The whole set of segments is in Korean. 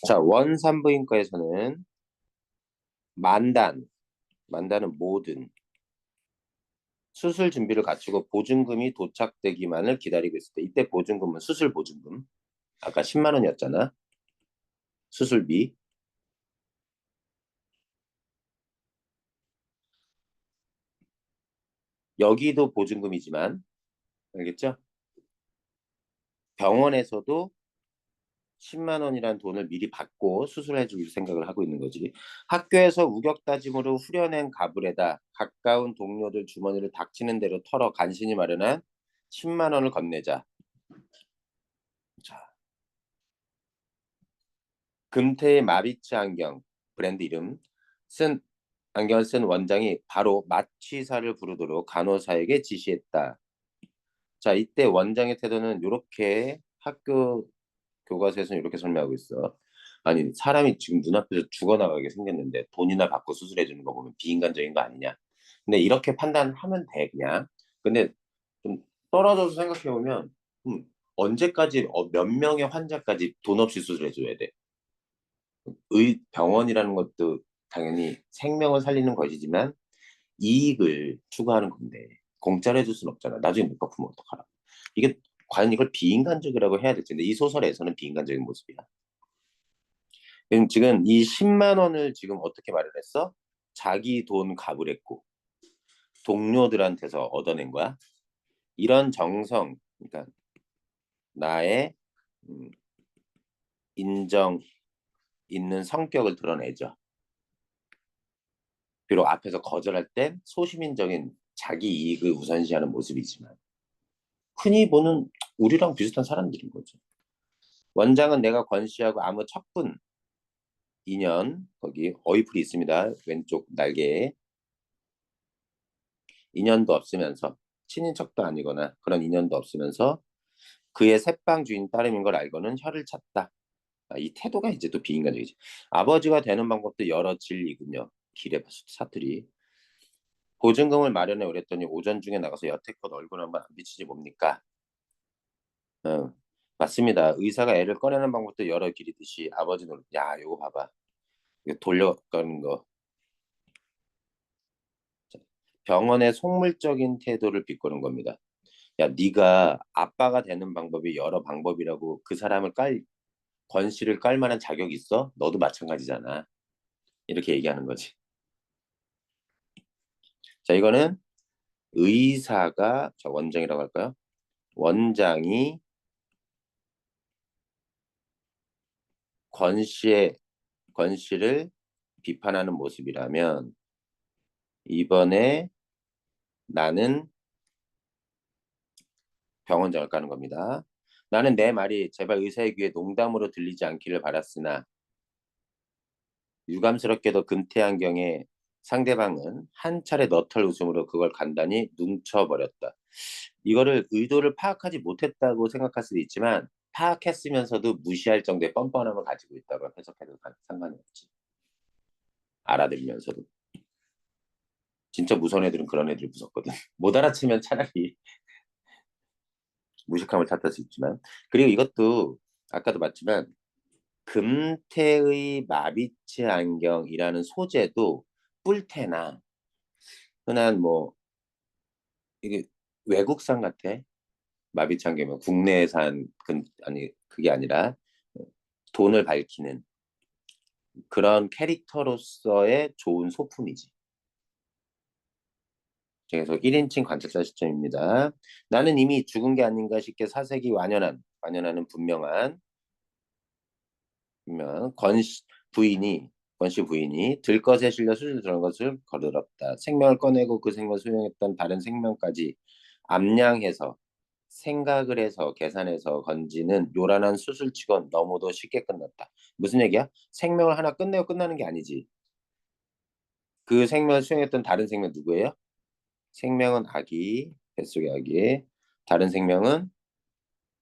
자, 원산부인과에서는 만단은 모든 수술 준비를 갖추고 보증금이 도착되기만을 기다리고 있을 때, 이때 보증금은 수술 보증금. 아까 10만 원이었잖아. 수술비. 여기도 보증금이지만, 알겠죠? 병원에서도 10만 원이란 돈을 미리 받고 수술해 줄 생각을 하고 있는 거지. 학교에서 우격다짐으로 후려낸 가불에다 가까운 동료들 주머니를 닥치는 대로 털어 간신히 마련한 10만 원을 건네자. 자, 금태의 마비츠 안경 브랜드 이름 쓴 안경을 쓴 원장이 바로 마취사를 부르도록 간호사에게 지시했다. 자, 이때 원장의 태도는 이렇게 학교 교과서에서는 이렇게 설명하고 있어. 아니, 사람이 지금 눈앞에서 죽어나가게 생겼는데 돈이나 받고 수술해 주는 거 보면 비인간적인 거 아니냐. 근데 이렇게 판단하면 돼, 그냥. 근데 좀 떨어져서 생각해 보면 언제까지 몇 명의 환자까지 돈 없이 수술해 줘야 돼. 병원이라는 것도 당연히 생명을 살리는 것이지만 이익을 추구하는 건데 공짜로 해줄 수는 없잖아. 나중에 못 갚으면 어떡하라. 이게 과연 이걸 비인간적이라고 해야 될지. 근데 이 소설에서는 비인간적인 모습이야. 지금 이 10만 원을 지금 어떻게 마련했어? 자기 돈 가불했고 동료들한테서 얻어낸 거야. 이런 정성, 그러니까 나의 인정 있는 성격을 드러내죠. 비록 앞에서 거절할 땐 소시민적인 자기 이익을 우선시하는 모습이지만 흔히 보는 우리랑 비슷한 사람들인 거죠. 원장은 내가 권씨하고 아무 척분 인연 거기 어이풀이 있습니다. 왼쪽 날개에 인연도 없으면서 친인척도 아니거나 그런 인연도 없으면서 그의 새빵 주인 따름인 걸 알고는 혀를 찼다. 이 태도가 이제 또 비인간적이지. 아버지가 되는 방법도 여러 진리군요. 길의 사투리. 보증금을 마련해 오랬더니 오전 중에 나가서 여태껏 얼굴 한번 안 비치지 뭡니까? 어, 맞습니다. 의사가 애를 꺼내는 방법도 여러 길이듯이 아버지 노릇. 야, 요거 봐봐. 이거 돌려가는 거. 병원의 속물적인 태도를 비꼬는 겁니다. 야, 네가 아빠가 되는 방법이 여러 방법이라고 그 사람을 권씨를 깔 만한 자격이 있어? 너도 마찬가지잖아. 이렇게 얘기하는 거지. 자, 이거는 의사가, 자, 원장이라고 할까요? 원장이 권씨를 비판하는 모습이라면 이번에 나는 병원장을 까는 겁니다. 나는 내 말이 제발 의사의 귀에 농담으로 들리지 않기를 바랐으나 유감스럽게도 금태안경의 상대방은 한 차례 너털 웃음으로 그걸 간단히 눈쳐버렸다. 이거를 의도를 파악하지 못했다고 생각할 수도 있지만 파악했으면서도 무시할 정도의 뻔뻔함을 가지고 있다고 해석해도 상관이 없지. 알아들으면서도. 진짜 무서운 애들은 그런 애들이 무섭거든. 못 알아채면 차라리 무식함을 탓할 수 있지만. 그리고 이것도 아까도 봤지만 금태의 마비츠 안경이라는 소재도 뿔테나 흔한 뭐 이게 외국산 같아. 마비츠 안경이면 국내산 아니 그게 아니라 돈을 밝히는 그런 캐릭터로서의 좋은 소품이지. 그래서 1인칭 관찰자 시점입니다. 나는 이미 죽은 게 아닌가 싶게 사색이 완연하는 분명 권씨 부인이 들것에 실려 수술 들어간 것을 거들었다. 생명을 꺼내고 그 생명을 수용했던 다른 생명까지 암량해서 생각을 해서 계산해서 건지는 요란한 수술치곤 너무도 쉽게 끝났다. 무슨 얘기야? 생명을 하나 끝내고 끝나는 게 아니지. 그 생명을 수용했던 다른 생명 누구예요? 생명은 아기, 뱃속의 아기. 다른 생명은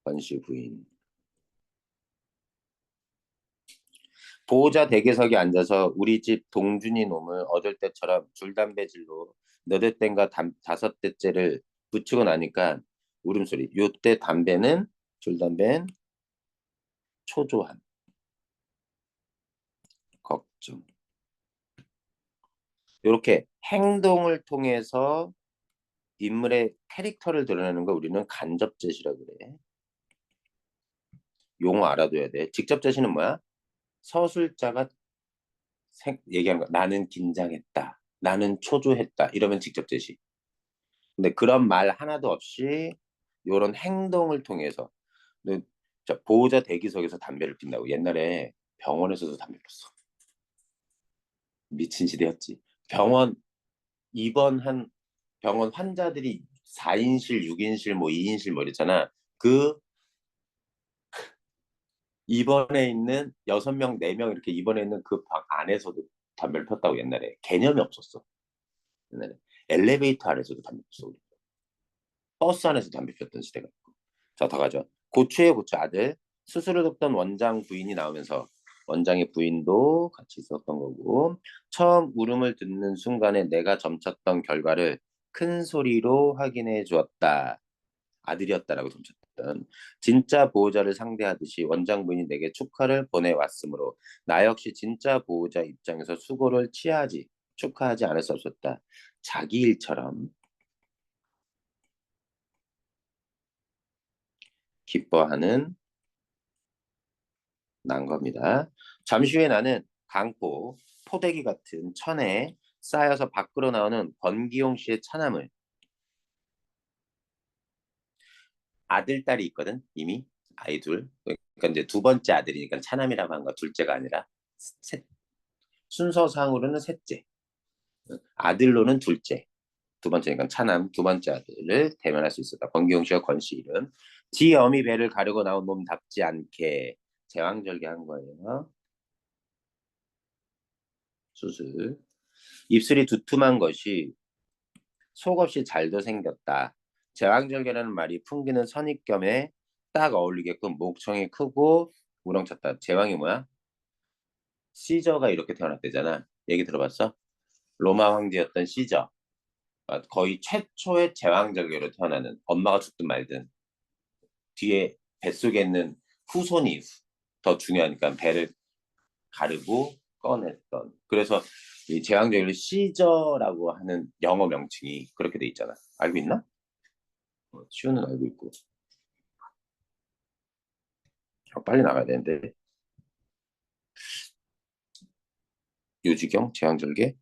권씨 부인. 보호자 대기석에 앉아서 우리 집 동준이 놈을 얻을 때처럼 줄담배질로 너댓 땐가 다섯 대째를 붙이고 나니까 울음소리. 요때 줄담배는 초조함, 걱정. 이렇게 행동을 통해서 인물의 캐릭터를 드러내는 거 우리는 간접제시라고 그래. 용어 알아둬야 돼. 직접제시는 뭐야? 서술자가 얘기하는 거. 나는 긴장했다. 나는 초조했다. 이러면 직접제시. 근데 그런 말 하나도 없이 이런 행동을 통해서 보호자 대기석에서 담배를 핀다고. 옛날에 병원에서도 담배 폈어. 미친 시대였지. 병원 입원한 병원 환자들이 4인실, 6인실, 뭐 2인실 뭐 이랬잖아. 그 입원해 있는 6명, 4명 이렇게 입원해 있는 그 방 안에서도 담배를 폈다고. 옛날에 개념이 없었어. 옛날에 엘리베이터 안에서도 담배 폈어. 버스 안에서 담배 폈던 시대가 있고. 자, 더 가죠. 고추의 고추 아들 스스로 돕던 원장 부인이 나오면서 원장의 부인도 같이 있었던 거고, 처음 울음을 듣는 순간에 내가 점쳤던 결과를 큰 소리로 확인해 주었다. 아들이었다라고 점쳤던. 진짜 보호자를 상대하듯이 원장 부인이 내게 축하를 보내왔으므로 나 역시 진짜 보호자 입장에서 수고를 축하하지 않을 수 없었다. 자기 일처럼 기뻐하는 난 겁니다. 잠시 후에 나는 강포, 포대기 같은 천에 쌓여서 밖으로 나오는 권기용 씨의 차남을, 아들, 딸이 있거든, 이미. 아이 둘. 그러니까 이제 두 번째 아들이니까 차남이라고 한 거, 둘째가 아니라. 셋, 순서상으로는 셋째. 아들로는 둘째. 두 번째니까 차남, 두 번째 아들을 대면할 수 있었다. 권기용 씨와 권씨 이름. 지 어미 배를 가르고 나온 놈답지 않게 제왕절개한 거예요. 수술. 입술이 두툼한 것이 속없이 잘도 생겼다. 제왕절개라는 말이 풍기는 선입견에 딱 어울리게끔 목청이 크고 우렁찼다. 제왕이 뭐야? 시저가 이렇게 태어났대잖아. 얘기 들어봤어? 로마 황제였던 시저. 거의 최초의 제왕절개로 태어나는, 엄마가 죽든 말든 뒤에 뱃속에 있는 후손이 더 중요하니까 배를 가르고 꺼냈던. 그래서 이 제왕절개를 시저라고 하는 영어 명칭이 그렇게 돼 있잖아. 알고 있나? 시우는 알고 있고. 빨리 나가야 되는데. 유지경, 제왕절개.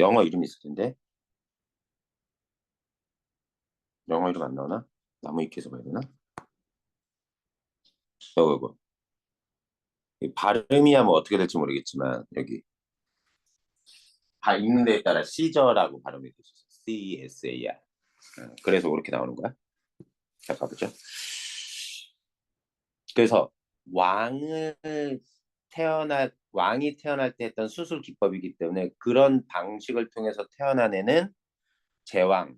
영어 이름 있을 텐데. 영어 이름 안 나오나? 나무위키에서 봐야 되나? 이거. 발음이야 뭐 어떻게 될지 모르겠지만 여기 다 읽는 데에 따라 시저라고 발음이 될 수 있어. CSAR. 그래서 그렇게 나오는 거야. 자, 가보죠. 그래서 왕을 왕이 태어날 때 했던 수술 기법이기 때문에 그런 방식을 통해서 태어난 애는 제왕,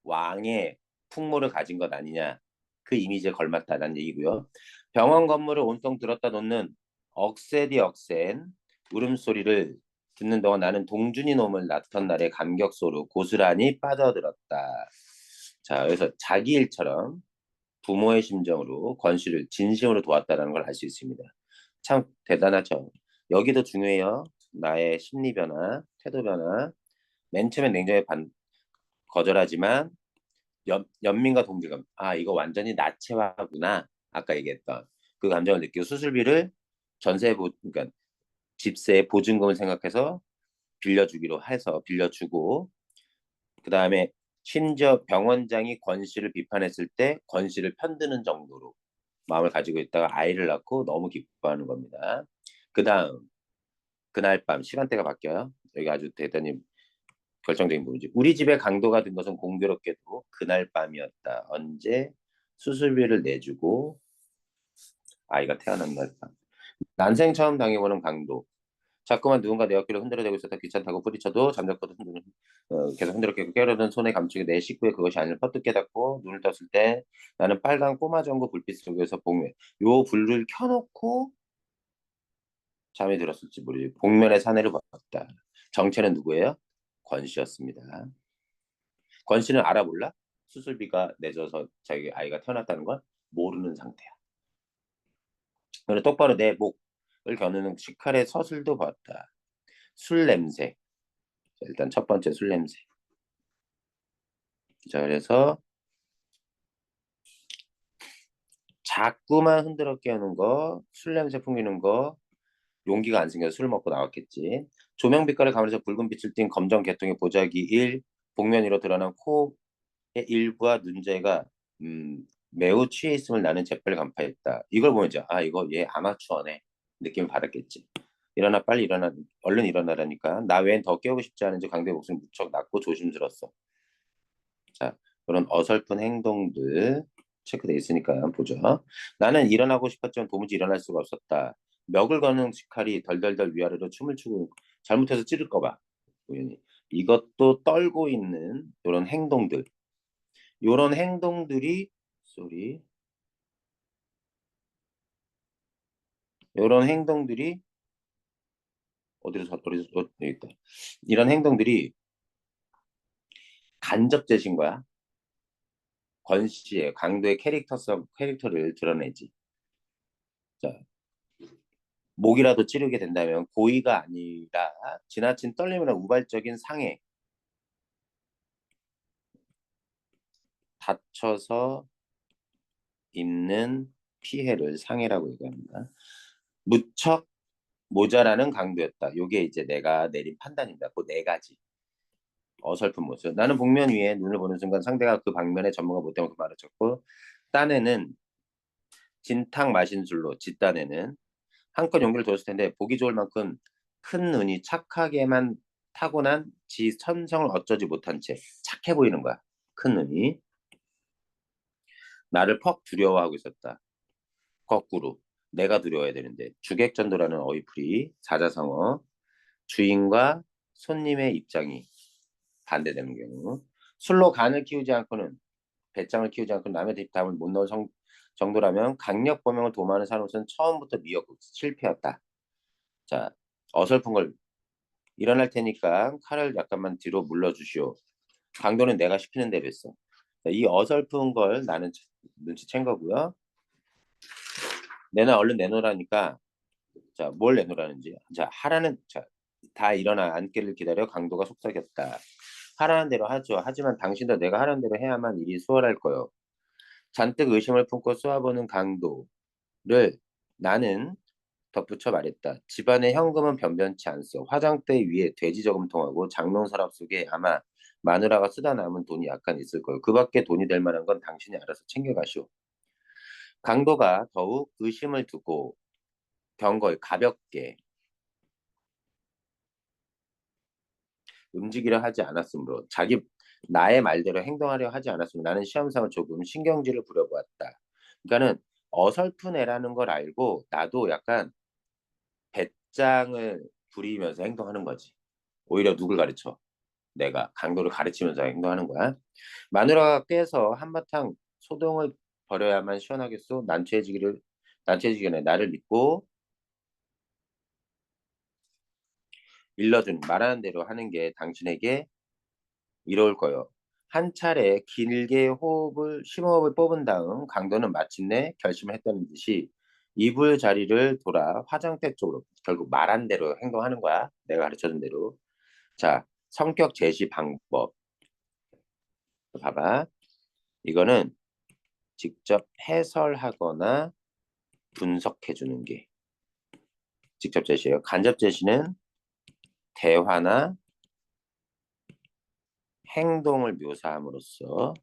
왕의 풍모를 가진 것 아니냐. 그 이미지에 걸맞다는 얘기고요. 병원 건물을 온통 들었다 놓는 억세디 억센 울음소리를 듣는 동안 나는 동준이 놈을 낳던 날의 감격소로 고스란히 빠져들었다. 자, 그래서 자기 일처럼 부모의 심정으로 권씨를 진심으로 도왔다는 걸 알 수 있습니다. 참 대단하죠. 여기도 중요해요. 나의 심리 변화, 태도 변화. 맨 처음에 냉정히 거절하지만 연민과 동질감. 아, 이거 완전히 나체화구나. 아까 얘기했던 그 감정을 느끼고 수술비를 그러니까 집세 보증금을 생각해서 빌려주기로 해서 빌려주고, 그 다음에 심지어 병원장이 권 씨를 비판했을 때 권 씨를 편드는 정도로 마음을 가지고 있다가 아이를 낳고 너무 기뻐하는 겁니다. 그 다음 그날 밤 시간대가 바뀌어요. 여기 아주 대단히 결정적인 부분이지. 우리 집에 강도가 된 것은 공교롭게도 그날 밤이었다. 언제? 수술비를 내주고 아이가 태어난 날 밤. 난생 처음 당해보는 강도. 자꾸만 누군가 내 어깨를 흔들어대고 있었다. 귀찮다고 뿌리쳐도 잠자코도 계속 흔들어 깨려던 손에 감추게 내 식구의 그것이 아니라 퍼뜩 깨닫고 눈을 떴을 때 나는 빨간 꼬마 전구 불빛 속에서 요 불을 켜놓고 잠이 들었을지 모르지. 복면의 사내를 봤다. 정체는 누구예요? 권 씨였습니다. 권 씨는 알아 몰라? 수술비가 내줘서 자기 아이가 태어났다는 걸 모르는 상태야. 그래 똑바로 내 목을 겨누는 식칼의 서술도 봤다. 술 냄새. 자, 일단 첫 번째 술 냄새. 자, 그래서 자꾸만 흔들어 깨우는 거, 술 냄새 풍기는 거, 용기가 안 생겨서 술 먹고 나왔겠지. 조명 빛깔을 가면서 붉은 빛을 띤 검정 계통의 보자기 1, 복면 위로 드러난 코의 일부와 눈재가 매우 취해 있음을 나는 재빨리 간파했다. 이걸 보면 이제 아 이거 얘 아마추어네 느낌을 받았겠지. 일어나 빨리 일어나 얼른 일어나라니까. 나 외엔 더 깨우고 싶지 않은지 강도의 목소리 무척 낮고 조심스러웠어. 자, 그런 어설픈 행동들 체크돼 있으니까 한번 보죠. 나는 일어나고 싶었지만 도무지 일어날 수가 없었다. 멱을 거는 식칼이 덜덜덜 위아래로 춤을 추고 잘못해서 찌를까 봐. 우연히. 이것도 떨고 있는 이런 행동들. 이런 행동들이 쏘리. 이런 행동들이 어디서 여기 있다. 이런 행동들이 간접 제시인 거야. 권 씨의 강도의 캐릭터를 드러내지. 자, 목이라도 찌르게 된다면 고의가 아니라 지나친 떨림이나 우발적인 상해, 다쳐서 입는 피해를 상해라고 얘기합니다. 무척 모자라는 강도였다. 이게 이제 내가 내린 판단입니다. 그 네 가지. 어설픈 모습. 나는 복면 위에 눈을 보는 순간 상대가 그 방면에 전문가 못된 만큼 말해쳤고 딴에는 진탕 마신술로 짓딴에는 한껏 용기를 뒀을 텐데 보기 좋을 만큼 큰 눈이 착하게만 타고난 지 천성을 어쩌지 못한 채 착해 보이는 거야. 큰 눈이. 나를 퍽 두려워하고 있었다. 거꾸로 내가 두려워야 되는데 주객전도라는 어휘풀이 사자성어 주인과 손님의 입장이 반대되는 경우 술로 간을 키우지 않고는 배짱을 키우지 않고 남의 뒷담을 못 넣을 정도라면 강력 범행을 도모하는 사람으로서는 처음부터 미역 실패였다. 자, 어설픈 걸 일어날 테니까 칼을 약간만 뒤로 물러주시오. 강도는 내가 시키는 대로 했어. 자, 이 어설픈 걸 나는 눈치챈 거고요. 내놔 얼른 내놓으라니까 자, 뭘 내놓으라는지. 자, 하라는 자, 다 일어나 앉기를 기다려 강도가 속삭였다. 하라는 대로 하죠. 하지만 당신도 내가 하라는 대로 해야만 일이 수월할 거요. 잔뜩 의심을 품고 쏘아보는 강도를 나는 덧붙여 말했다. 집안의 현금은 변변치 않소. 화장대 위에 돼지 저금통하고 장롱 서랍 속에 아마 마누라가 쓰다 남은 돈이 약간 있을 거요. 그 밖에 돈이 될 만한 건 당신이 알아서 챙겨가시오. 강도가 더욱 의심을 두고 경거에 가볍게 움직이려 하지 않았으므로 나의 말대로 행동하려 하지 않았으므로 나는 시험상을 조금 신경질을 부려보았다. 그러니까는 어설픈 애라는 걸 알고 나도 약간 배짱을 부리면서 행동하는 거지. 오히려 누굴 가르쳐? 내가 강도를 가르치면서 행동하는 거야. 마누라가 깨서 한바탕 소동을 벌여야만 시원하겠소. 난처해지기 전에 나를 믿고 일러준 말하는 대로 하는 게 당신에게 이로울 거요. 한 차례 길게 심호흡을 뽑은 다음 강도는 마침내 결심을 했다는 듯이 이불 자리를 돌아 화장대 쪽으로 결국 말한 대로 행동하는 거야. 내가 가르쳐준 대로. 자, 성격 제시 방법. 봐봐. 이거는 직접 해설하거나 분석해 주는 게 직접 제시예요. 간접 제시는 대화나 행동을 묘사함으로써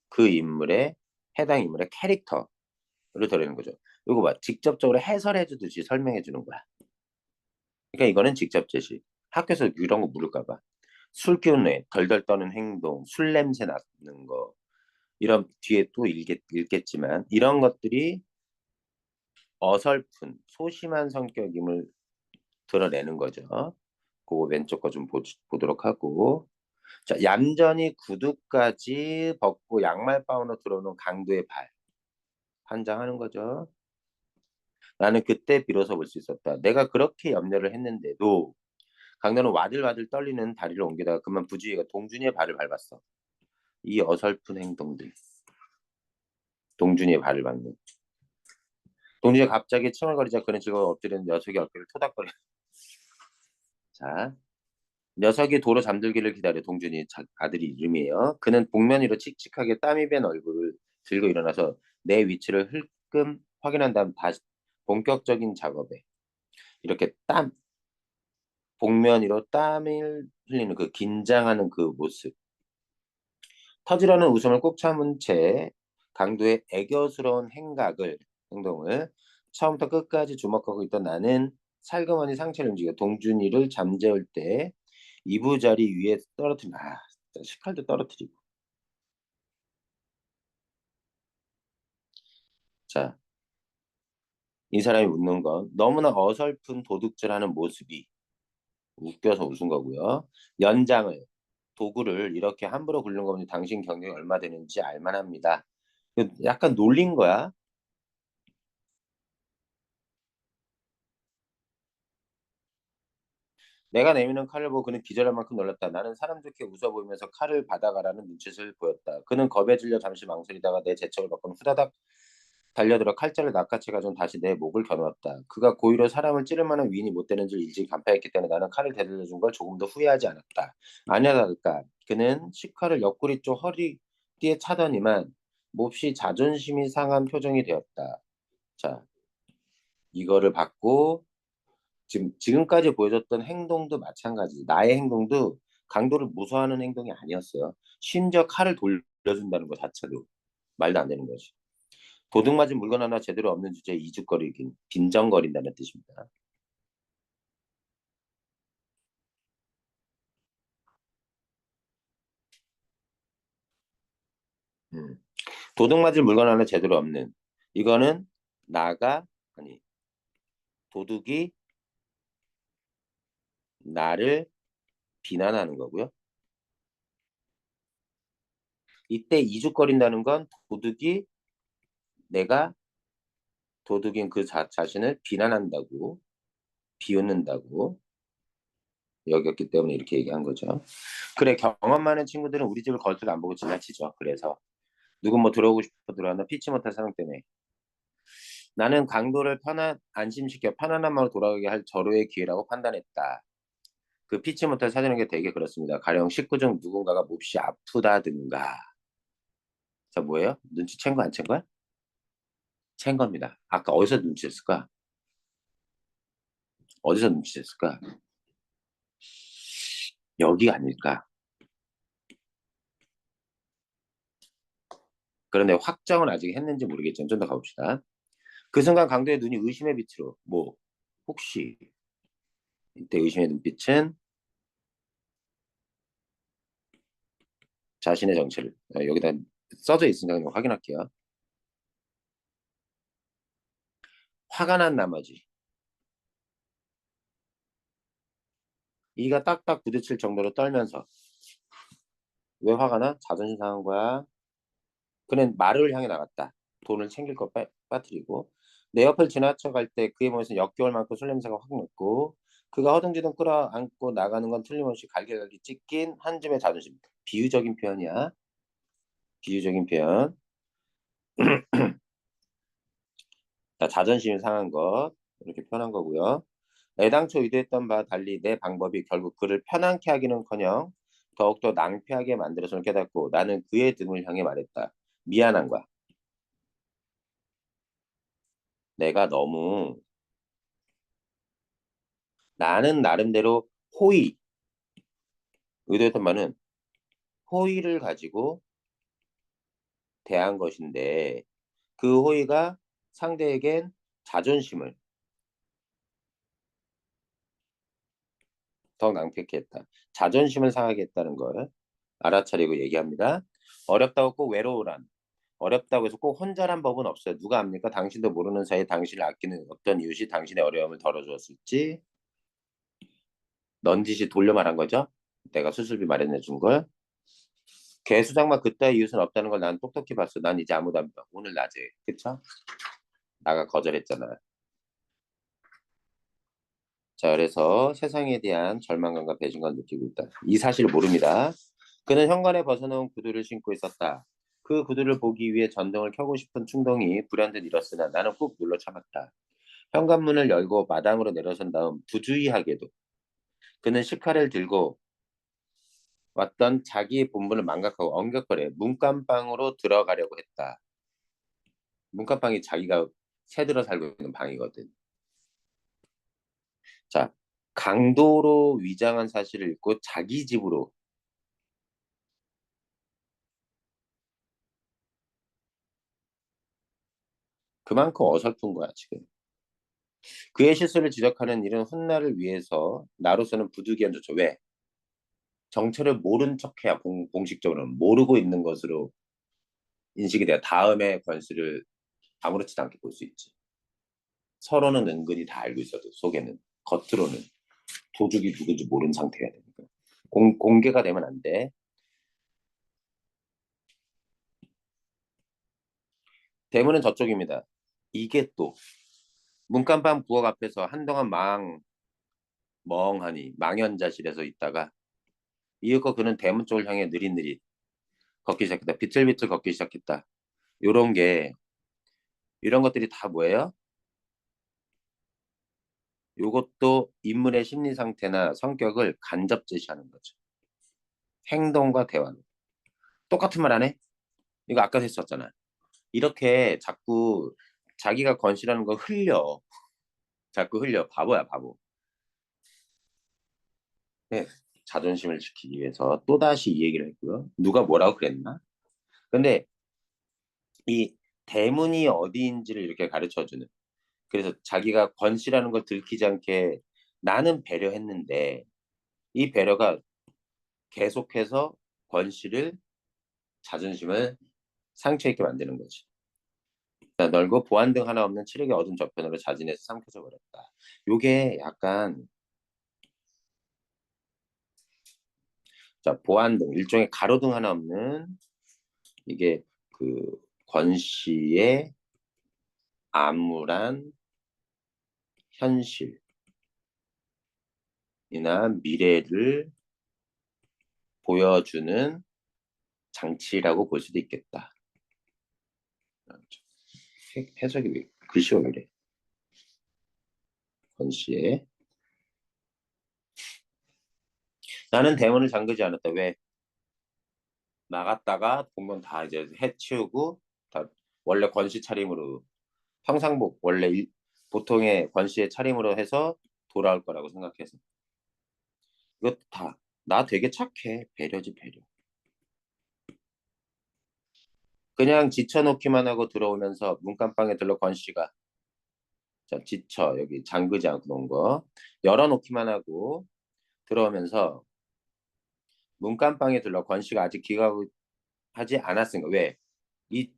그 해당 인물의 캐릭터를 드러내는 거죠. 이거 봐. 직접적으로 해설해 주듯이 설명해 주는 거야. 그러니까 이거는 직접 제시. 학교에서 이런 거 물을까 봐. 술 기운 내 덜덜 떠는 행동, 술 냄새 나는 거 이런 뒤에 또 읽겠지만 이런 것들이 어설픈 소심한 성격임을 드러내는 거죠. 그거 왼쪽 거 좀 보도록 하고 자 얌전히 구두까지 벗고 양말 바운으로 들어오는 강도의 발 환장하는 거죠. 나는 그때 비로소 볼 수 있었다. 내가 그렇게 염려를 했는데도 강도는 와들와들 떨리는 다리를 옮기다가 그만 부주의가 동준이의 발을 밟았어. 이 어설픈 행동들. 동준이의 발을 밟는. 동준이가 갑자기 칭얼거리자 그는 즐거워 엎드리는 녀석의 어깨를 토닥거려. 자, 녀석이 도로 잠들기를 기다려. 동준이 아들이 이름이에요. 그는 복면 위로 칙칙하게 땀이 밴 얼굴을 들고 일어나서 내 위치를 흘끔 확인한 다음 다시 본격적인 작업에 이렇게 복면 위로 땀을 흘리는 그 긴장하는 그 모습. 터지려는 웃음을 꾹 참은 채 강도의 애교스러운 행동을 처음부터 끝까지 주목하고 있던 나는 살그머니 상체를 움직여 동준이를 잠재울 때 이부자리 위에 떨어뜨린 식칼도 떨어뜨리고. 자, 이 사람이 웃는 건 너무나 어설픈 도둑질하는 모습이 웃겨서 웃은 거고요. 연장을 도구를 이렇게 함부로 굴는 거 보니 당신 경력이 얼마 되는지 알만합니다. 약간 놀린 거야. 내가 내미는 칼을 보고 그는 기절할 만큼 놀랐다. 나는 사람 좋게 웃어 보이면서 칼을 받아가라는 눈짓을 보였다. 그는 겁에 질려 잠시 망설이다가 내 재촉을 받고는 후다닥 달려들어 칼자를 낚아채 가지고 다시 내 목을 겨누었다. 그가 고의로 사람을 찌를 만한 위인이 못 되는 줄 일찍 간파했기 때문에 나는 칼을 되돌려 준 걸 조금도 후회하지 않았다. 아니야 다를까. 그는 식칼을 옆구리 쪽 허리띠에 차더니만 몹시 자존심이 상한 표정이 되었다. 자, 이거를 받고 지금까지 보여줬던 행동도 마찬가지. 나의 행동도 강도를 무서워하는 행동이 아니었어요. 심지어 칼을 돌려준다는 것 자체도 말도 안 되는 거지. 도둑 맞은 물건 하나 제대로 없는 주제에 이죽거리긴 빈정거린다는 뜻입니다. 음. 도둑 맞을 물건 하나 제대로 없는. 이거는 나가 아니 도둑이 나를 비난하는 거고요. 이때 이죽거린다는 건 내가 도둑인 그 자신을 비난한다고 비웃는다고 여겼기 때문에 이렇게 얘기한 거죠. 그래, 경험 많은 친구들은 우리 집을 거슬러 안 보고 지나치죠. 그래서 누군 뭐 들어오고 싶어 들어왔나 피치 못할 사정 때문에 나는 강도를 안심시켜 편안한 마음으로 돌아가게 할 절호의 기회라고 판단했다. 그 피치 못할 사정인 게 되게 그렇습니다. 가령 식구 중 누군가가 몹시 아프다든가. 자, 뭐예요? 눈치챈 거 안 챈 거야? 챈 겁니다. 아까 어디서 눈치챘을까? 어디서 눈치챘을까? 여기가 아닐까? 그런데 확정은 아직 했는지 모르겠지만 좀 더 가봅시다. 그 순간 강도의 눈이 의심의 빛으로 혹시 이때 의심의 눈빛은 자신의 정체를 여기다 써져 있으니까 확인할게요. 화가 난 나머지 이가 딱딱 부딪힐 정도로 떨면서 왜 화가 나? 자존심 상한 거야. 그는 말을 향해 나갔다. 돈을 챙길 거 빠뜨리고 내 옆을 지나쳐갈 때 그의 몸에서 역겨울 만큼 술 냄새가 확 났고 그가 허둥지둥 끌어안고 나가는 건 틀림없이 갈기갈기 찢긴 한 줌의 자존심. 비유적인 표현이야. 비유적인 표현. 자존심이 상한 것 이렇게 표현한 거고요. 애당초 의도했던 바와 달리 내 방법이 결국 그를 편안케 하기는커녕 더욱더 낭패하게 만들어서는 깨닫고 나는 그의 등을 향해 말했다. 미안한 거야. 내가 너무 나는 나름대로 호의 의도했던 바는 호의를 가지고 대한 것인데 그 호의가 상대에겐 자존심을 더 낭패케 했다. 자존심을 상하게 했다는 걸 알아차리고 얘기합니다. 어렵다고 꼭 외로우란 어렵다고 해서 꼭 혼자란 법은 없어요. 누가 압니까? 당신도 모르는 사이에 당신을 아끼는 어떤 이웃이 당신의 어려움을 덜어주었을지 넌지시 돌려 말한 거죠. 내가 수술비 마련해 준 걸. 개수장만 그따위 이웃은 없다는 걸 난 똑똑히 봤어. 난 이제 아무도 안 믿어. 오늘 낮에. 그쵸? 나가 거절했잖아. 자, 그래서 세상에 대한 절망감과 배신감을 느끼고 있다. 이 사실을 모릅니다. 그는 현관에 벗어놓은 구두를 신고 있었다. 그 구두를 보기 위해 전등을 켜고 싶은 충동이 불현듯 일었으나 나는 꾹 눌러 참았다. 현관문을 열고 마당으로 내려선 다음 부주의하게도 그는 식칼을 들고 왔던 자기의 본분을 망각하고 엉격거려 문간방으로 들어가려고 했다. 문간방이 자기가 새들어 살고 있는 방이거든. 자, 강도로 위장한 사실을 읽고 자기 집으로 그만큼 어설픈 거야, 지금. 그의 실수를 지적하는 일은 훗날을 위해서 나로서는 부득이한 조처. 왜? 정체를 모른 척해야 공식적으로는 모르고 있는 것으로 인식이 돼야 다음에 권수를 아무렇지도 않게 볼 수 있지. 서로는 은근히 다 알고 있어도 속에는 겉으로는 도둑이 누군지 모르는 상태가 되니까 공개가 되면 안 돼. 대문은 저쪽입니다. 이게 또 문간방 부엌 앞에서 한동안 멍하니 망연자실해서 있다가 이윽고 그는 대문 쪽을 향해 느릿느릿 걷기 시작했다. 비틀비틀 걷기 시작했다. 요런 게 이런 것들이 다 뭐예요? 요것도 인물의 심리 상태나 성격을 간접 제시하는 거죠. 행동과 대화로. 똑같은 말 안 해? 이거 아까 했었잖아. 이렇게 자꾸 자기가 건실하는 거 흘려. 자꾸 흘려. 바보야, 바보. 네. 자존심을 지키기 위해서 또다시 이 얘기를 했고요. 누가 뭐라고 그랬나? 근데 이 대문이 어디인지를 이렇게 가르쳐주는. 그래서 자기가 건실하는 걸 들키지 않게 나는 배려했는데 이 배려가 계속해서 권씨를 자존심을 상처 있게 만드는 거지. 넓고 보안 등 하나 없는 칠흑의 어두운 저편으로 자진해서 삼켜져 버렸다. 요게 약간 자 보안 등 일종의 가로등 하나 없는 이게 그 권씨의 암울한 현실이나 미래를 보여주는 장치라고 볼 수도 있겠다. 해석이 왜 글씨가 왜 이래? 권씨의 나는 대문을 잠그지 않았다. 왜? 나갔다가 보면 다 이제 해치우고 다 원래 권씨 차림으로 평상복 원래 보통의 권씨의 차림으로 해서 돌아올 거라고 생각해서 이거 다 나 되게 착해 배려지 배려 그냥 지쳐놓기만 하고 들어오면서 문간방에 들러 권씨가 자 지쳐 여기 잠그지 않고 놓은 거 열어놓기만 하고 들어오면서 문간방에 들러 권씨가 아직 귀가하지 않았으니까 왜? 이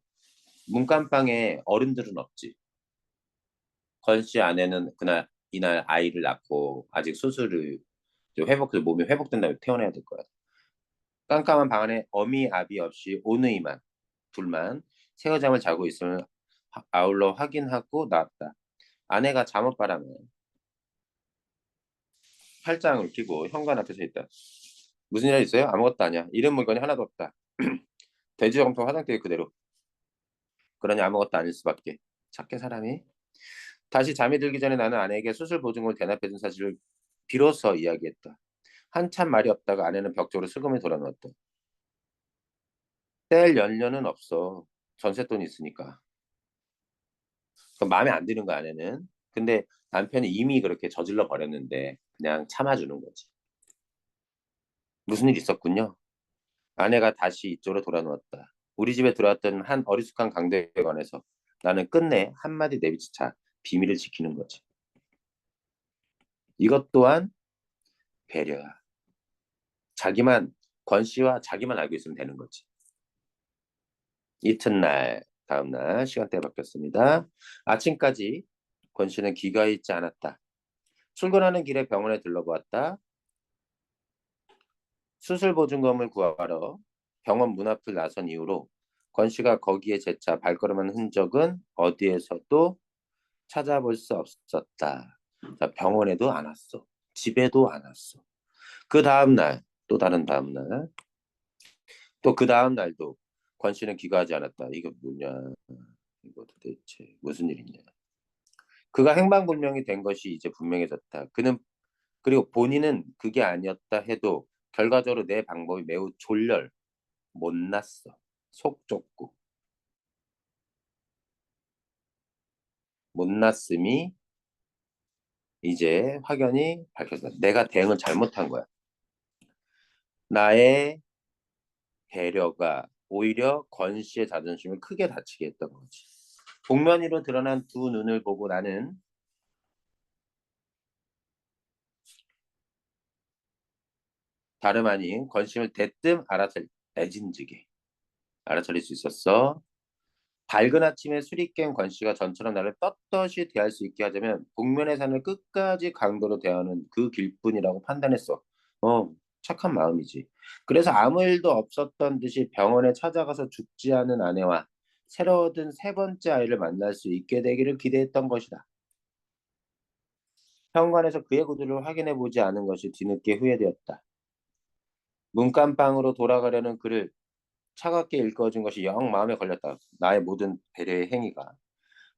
문간방에 어른들은 없지 권씨 아내는 그날 이날 아이를 낳고 아직 수술을 몸이 회복된다고 퇴원해야 될 거야. 깜깜한 방 안에 어미 아비 없이 오누이만 둘만 새어잠을 자고 있음을 아울러 확인하고 나왔다. 아내가 잠옷바람에 팔짱을 끼고 현관 앞에 서 있다. 무슨 일 있어요? 아무것도 아니야. 잃은 물건이 하나도 없다. 돼지저금통 화장대에 그대로. 그러니 아무것도 아닐 수밖에. 착해 사람이. 다시 잠이 들기 전에 나는 아내에게 수술 보증금을 대납해준 사실을 비로소 이야기했다. 한참 말이 없다가 아내는 벽 쪽으로 슬금이 돌아누웠다. 뗄 연료는 없어. 전세돈이 있으니까. 그럼 마음에 안 드는 거 아내는. 근데 남편이 이미 그렇게 저질러 버렸는데 그냥 참아주는 거지. 무슨 일 있었군요. 아내가 다시 이쪽으로 돌아누웠다. 우리 집에 들어왔던 한 어리숙한 강도에 관해서 나는 끝내 한마디 내비치자 비밀을 지키는 거지. 이것 또한 배려야. 자기만 권 씨와 자기만 알고 있으면 되는 거지. 이튿날 다음날 시간대가 바뀌었습니다. 아침까지 권 씨는 귀가해 있지 않았다. 출근하는 길에 병원에 들러보았다. 수술 보증금을 구하러 병원 문 앞을 나선 이후로 권 씨가 거기에 재차 발걸음한 흔적은 어디에서도 찾아볼 수 없었다. 자, 병원에도 안 왔어. 집에도 안 왔어. 그 다음날 또 다른 다음날 또 그 다음 날도 권 씨는 귀가하지 않았다. 이거 뭐냐? 이거 도대체 무슨 일이냐? 그가 행방불명이 된 것이 이제 분명해졌다. 그는 그리고 본인은 그게 아니었다 해도 결과적으로 내 방법이 매우 졸렬, 못났어. 속 좁고 못났음이 이제 확연히 밝혀졌다. 내가 대응을 잘못한 거야. 나의 배려가 오히려 권 씨의 자존심을 크게 다치게 했던 거지. 복면위로 드러난 두 눈을 보고 나는 다름 아닌 권 씨를 대뜸 애진지게 알아차릴 수 있었어. 밝은 아침에 술이 깬 권 씨가 전처럼 나를 떳떳이 대할 수 있게 하자면 복면의 산을 끝까지 강도로 대하는 그 길뿐이라고 판단했어. 어, 착한 마음이지. 그래서 아무 일도 없었던 듯이 병원에 찾아가서 죽지 않은 아내와 새로 얻은 세 번째 아이를 만날 수 있게 되기를 기대했던 것이다. 현관에서 그의 구두를 확인해 보지 않은 것이 뒤늦게 후회되었다. 문간방으로 돌아가려는 그를 차갑게 일궈준 것이 영 마음에 걸렸다. 나의 모든 배려의 행위가.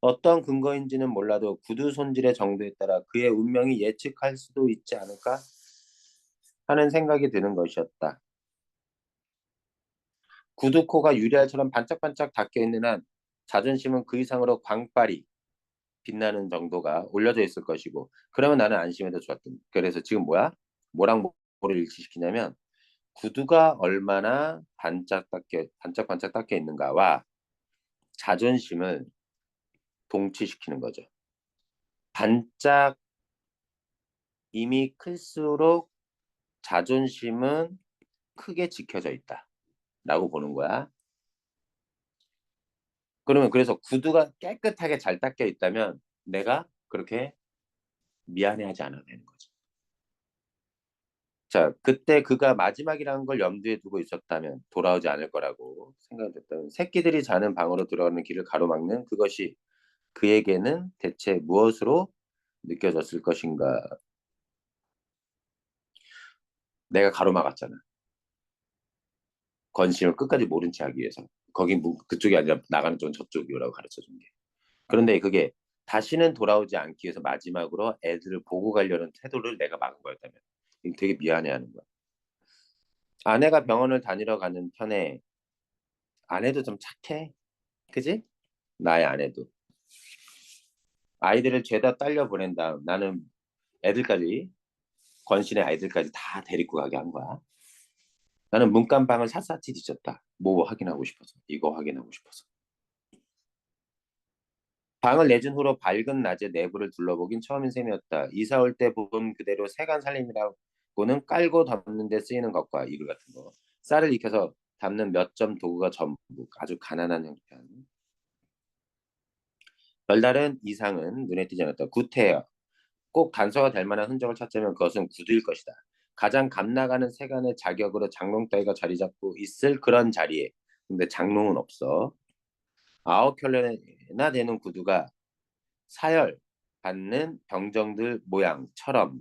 어떤 근거인지는 몰라도 구두 손질의 정도에 따라 그의 운명이 예측할 수도 있지 않을까 하는 생각이 드는 것이었다. 구두코가 유리알처럼 반짝반짝 닦여있는 한 자존심은 그 이상으로 광빨이 빛나는 정도가 올려져 있을 것이고 그러면 나는 안심해도 좋았던. 그래서 지금 뭐야? 뭐랑 뭐를 일치시키냐면 구두가 얼마나 반짝반짝 닦여 있는가와 자존심을 동치시키는 거죠. 반짝 이미 클수록 자존심은 크게 지켜져 있다라고 보는 거야. 그러면 그래서 구두가 깨끗하게 잘 닦여 있다면 내가 그렇게 미안해하지 않아도 되는 거지. 자, 그때 그가 마지막이라는 걸 염두에 두고 있었다면 돌아오지 않을 거라고 생각됐다면 새끼들이 자는 방으로 들어가는 길을 가로막는 그것이 그에게는 대체 무엇으로 느껴졌을 것인가. 내가 가로막았잖아. 건심을 끝까지 모른 채 하기 위해서. 거긴 그쪽이 아니라 나가는 쪽은 저쪽이라고 가르쳐 준 게. 그런데 그게 다시는 돌아오지 않기 위해서 마지막으로 애들을 보고 가려는 태도를 내가 막은 거였다면 되게 미안해하는 거야. 아내가 병원을 다니러 가는 편에 아내도 좀 착해. 그지? 나의 아내도. 아이들을 죄다 딸려 보낸 다음 나는 애들까지 권신의 아이들까지 다 데리고 가게 한 거야. 나는 문간방을 샅샅이 뒤졌다. 뭐 확인하고 싶어서. 이거 확인하고 싶어서. 방을 내준 후로 밝은 낮에 내부를 둘러보긴 처음인 셈이었다. 이사 올 때 본 그대로 세간 살림이라고는 깔고 덮는 데 쓰이는 것과 이글 같은 거. 쌀을 익혀서 담는 몇 점 도구가 전부 아주 가난한 형편. 별다른 이상은 눈에 띄지 않았다. 구태여. 꼭 단서가 될 만한 흔적을 찾자면 그것은 구두일 것이다. 가장 값나가는 세간의 자격으로 장롱 따위가 자리 잡고 있을 그런 자리에. 근데 장롱은 없어. 9켤레나 되는 구두가 사열 받는 병정들 모양처럼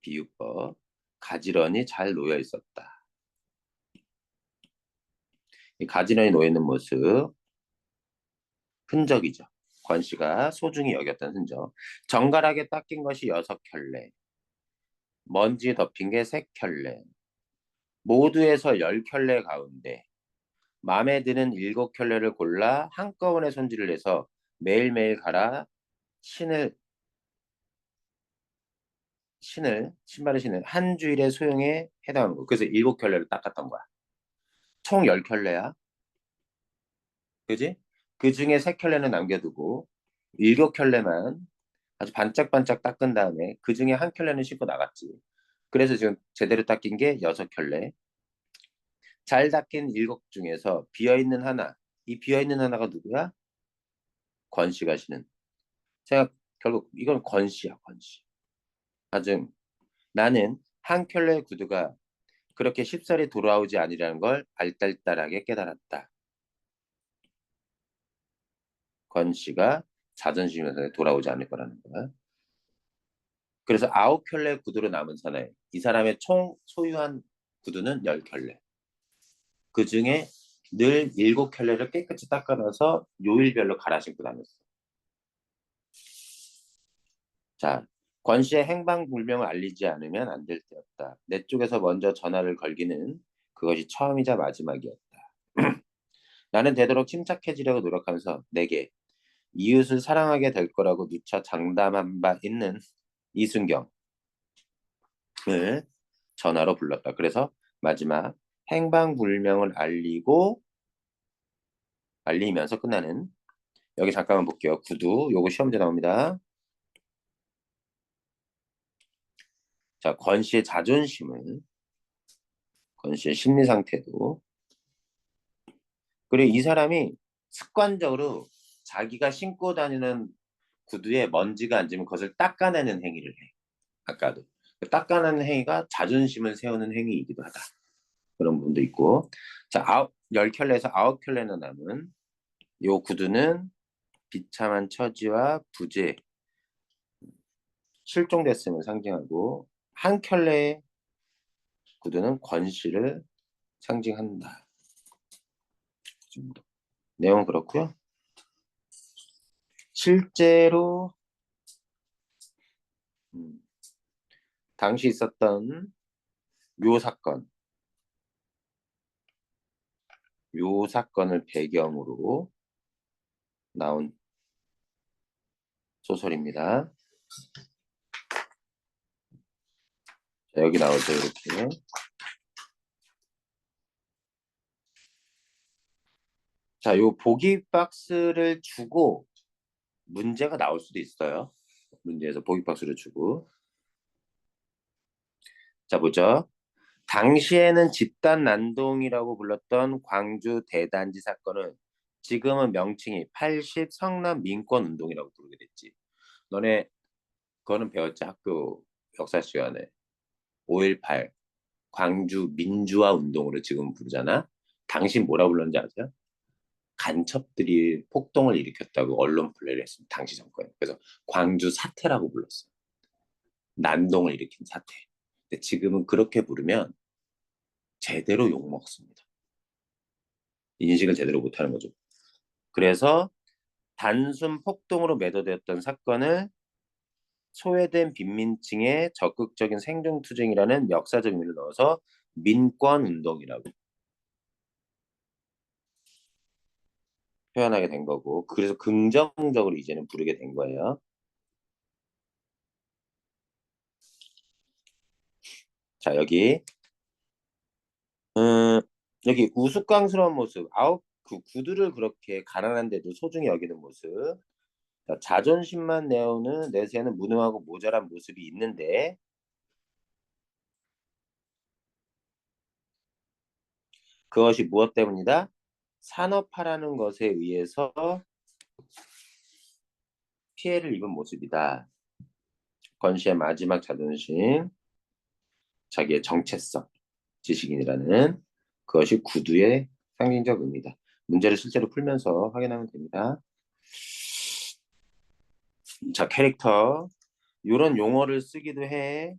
비유법 가지런히 잘 놓여 있었다. 이 가지런히 놓여 있는 모습 흔적이죠. 권 씨가 소중히 여겼던 흔적. 정갈하게 닦인 것이 6켤레, 먼지 덮인 게 3켤레, 모두에서 10켤레 가운데 마음에 드는 7켤레를 골라 한꺼번에 손질을 해서 매일매일 갈아 신을 신발을 신을 한 주일의 소용에 해당하는 거. 그래서 7켤레를 닦았던 거야. 총 10켤레야. 그지? 그 중에 3켤레는 남겨두고 7켤레만 아주 반짝반짝 닦은 다음에 그 중에 한 켤레는 씻고 나갔지. 그래서 지금 제대로 닦인 게 6켤레. 잘 닦인 7 중에서 비어있는 하나. 이 비어있는 하나가 누구야? 권 씨가 신은. 제가 결국 이건 권 씨야, 권 씨. 아주 나는 한 켤레의 구두가 그렇게 쉽사리 돌아오지 아니라는 걸 알딸딸하게 깨달았다. 권 씨가 자존심에서 돌아오지 않을 거라는 거야. 그래서 9켤레 구두로 남은 사나이. 이 사람의 총 소유한 구두는 10켤레. 그 중에 늘 7켤레를 깨끗이 닦아놔서 요일별로 갈아 신고 다녔어. 자, 권 씨의 행방불명을 알리지 않으면 안 될 때였다. 내 쪽에서 먼저 전화를 걸기는 그것이 처음이자 마지막이었다. 나는 되도록 침착해지려고 노력하면서 내게 이웃을 사랑하게 될 거라고 누차 장담한 바 있는 이순경을 전화로 불렀다. 그래서 마지막 행방불명을 알리면서 끝나는, 여기 잠깐만 볼게요. 구두 요거 시험제 나옵니다. 자, 권 씨의 자존심을, 권 씨의 심리 상태도, 그리고 이 사람이 습관적으로 자기가 신고 다니는 구두에 먼지가 앉으면 그것을 닦아내는 행위를 해. 아까도 닦아내는 행위가 자존심을 세우는 행위이기도 하다. 그런 부분도 있고. 자, 10켤레에서 9켤레나 남은 요 구두는 비참한 처지와 부재, 실종됐음을 상징하고, 한 켤레의 구두는 권씨를 상징한다. 내용은 그렇고요. 실제로 당시 있었던 요 사건, 요 사건을 배경으로 나온 소설입니다. 자, 여기 나오죠, 이렇게. 자, 요 보기 박스를 주고 문제가 나올 수도 있어요. 문제에서 보기 박스를 주고. 자, 보죠. 당시에는 집단 난동이라고 불렀던 광주 대단지 사건은 지금은 명칭이 80 성남 민권 운동이라고 부르게 됐지. 너네 그거는 배웠지, 학교 역사 시간에. 5.18 광주 민주화 운동으로 지금 부르잖아. 당시 뭐라 불렀는지 아세요? 간첩들이 폭동을 일으켰다고 언론 플레이를 했습니다. 당시 정권에. 그래서 광주 사태라고 불렀어. 난동을 일으킨 사태. 근데 지금은 그렇게 부르면 제대로 욕먹습니다. 인식을 제대로 못하는 거죠. 그래서 단순 폭동으로 매도되었던 사건을 소외된 빈민층의 적극적인 생존투쟁이라는 역사적 의미를 넣어서 민권운동이라고 표현하게 된 거고, 그래서 긍정적으로 이제는 부르게 된 거예요. 자, 음, 여기 우스꽝스러운 모습, 그 구두를 그렇게 가난한데도 소중히 여기는 모습. 자, 자존심만 내세우는 무능하고 모자란 모습이 있는데, 그것이 무엇 때문이다? 산업화라는 것에 의해서 피해를 입은 모습이다. 권 씨의 마지막 자존심, 자기의 정체성, 지식인이라는 그것이 구두의 상징적 의미다. 문제를 실제로 풀면서 확인하면 됩니다. 자, 캐릭터. 이런 용어를 쓰기도 해.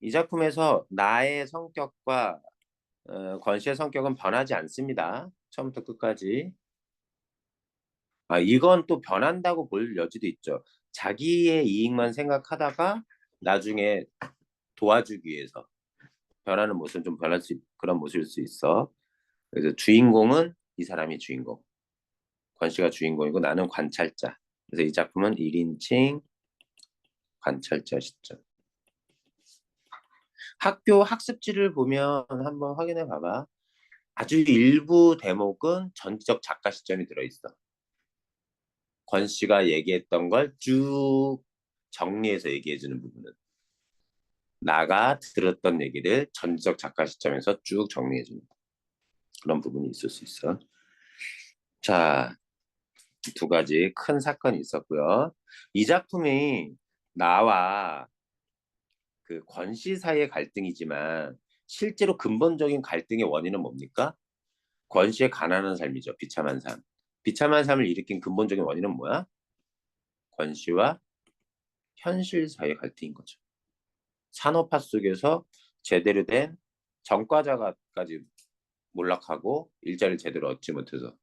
이 작품에서 나의 성격과 권 씨의 성격은 변하지 않습니다. 처음부터 끝까지. 이건 또 변한다고 볼 여지도 있죠. 자기의 이익만 생각하다가 나중에 도와주기 위해서 변하는 모습은 좀 그런 모습일 수 있어. 그래서 주인공은 이 사람이 주인공. 권 씨가 주인공이고 나는 관찰자. 그래서 이 작품은 1인칭 관찰자 시점. 학교 학습지를 보면 한번 확인해 봐봐. 아주 일부 대목은 전지적 작가 시점이 들어있어. 권 씨가 얘기했던 걸 쭉 정리해서 얘기해주는 부분은, 나가 들었던 얘기를 전지적 작가 시점에서 쭉 정리해주는 그런 부분이 있을 수 있어. 자, 두 가지 큰 사건이 있었고요. 이 작품이 나와 그 권 씨 사이의 갈등이지만 실제로 근본적인 갈등의 원인은 뭡니까? 권 씨의 가난한 삶이죠. 비참한 삶. 비참한 삶을 일으킨 근본적인 원인은 뭐야? 권 씨와 현실 사이의 갈등인 거죠. 산업화 속에서 제대로 된 전과자가까지 몰락하고 일자리를 제대로 얻지 못해서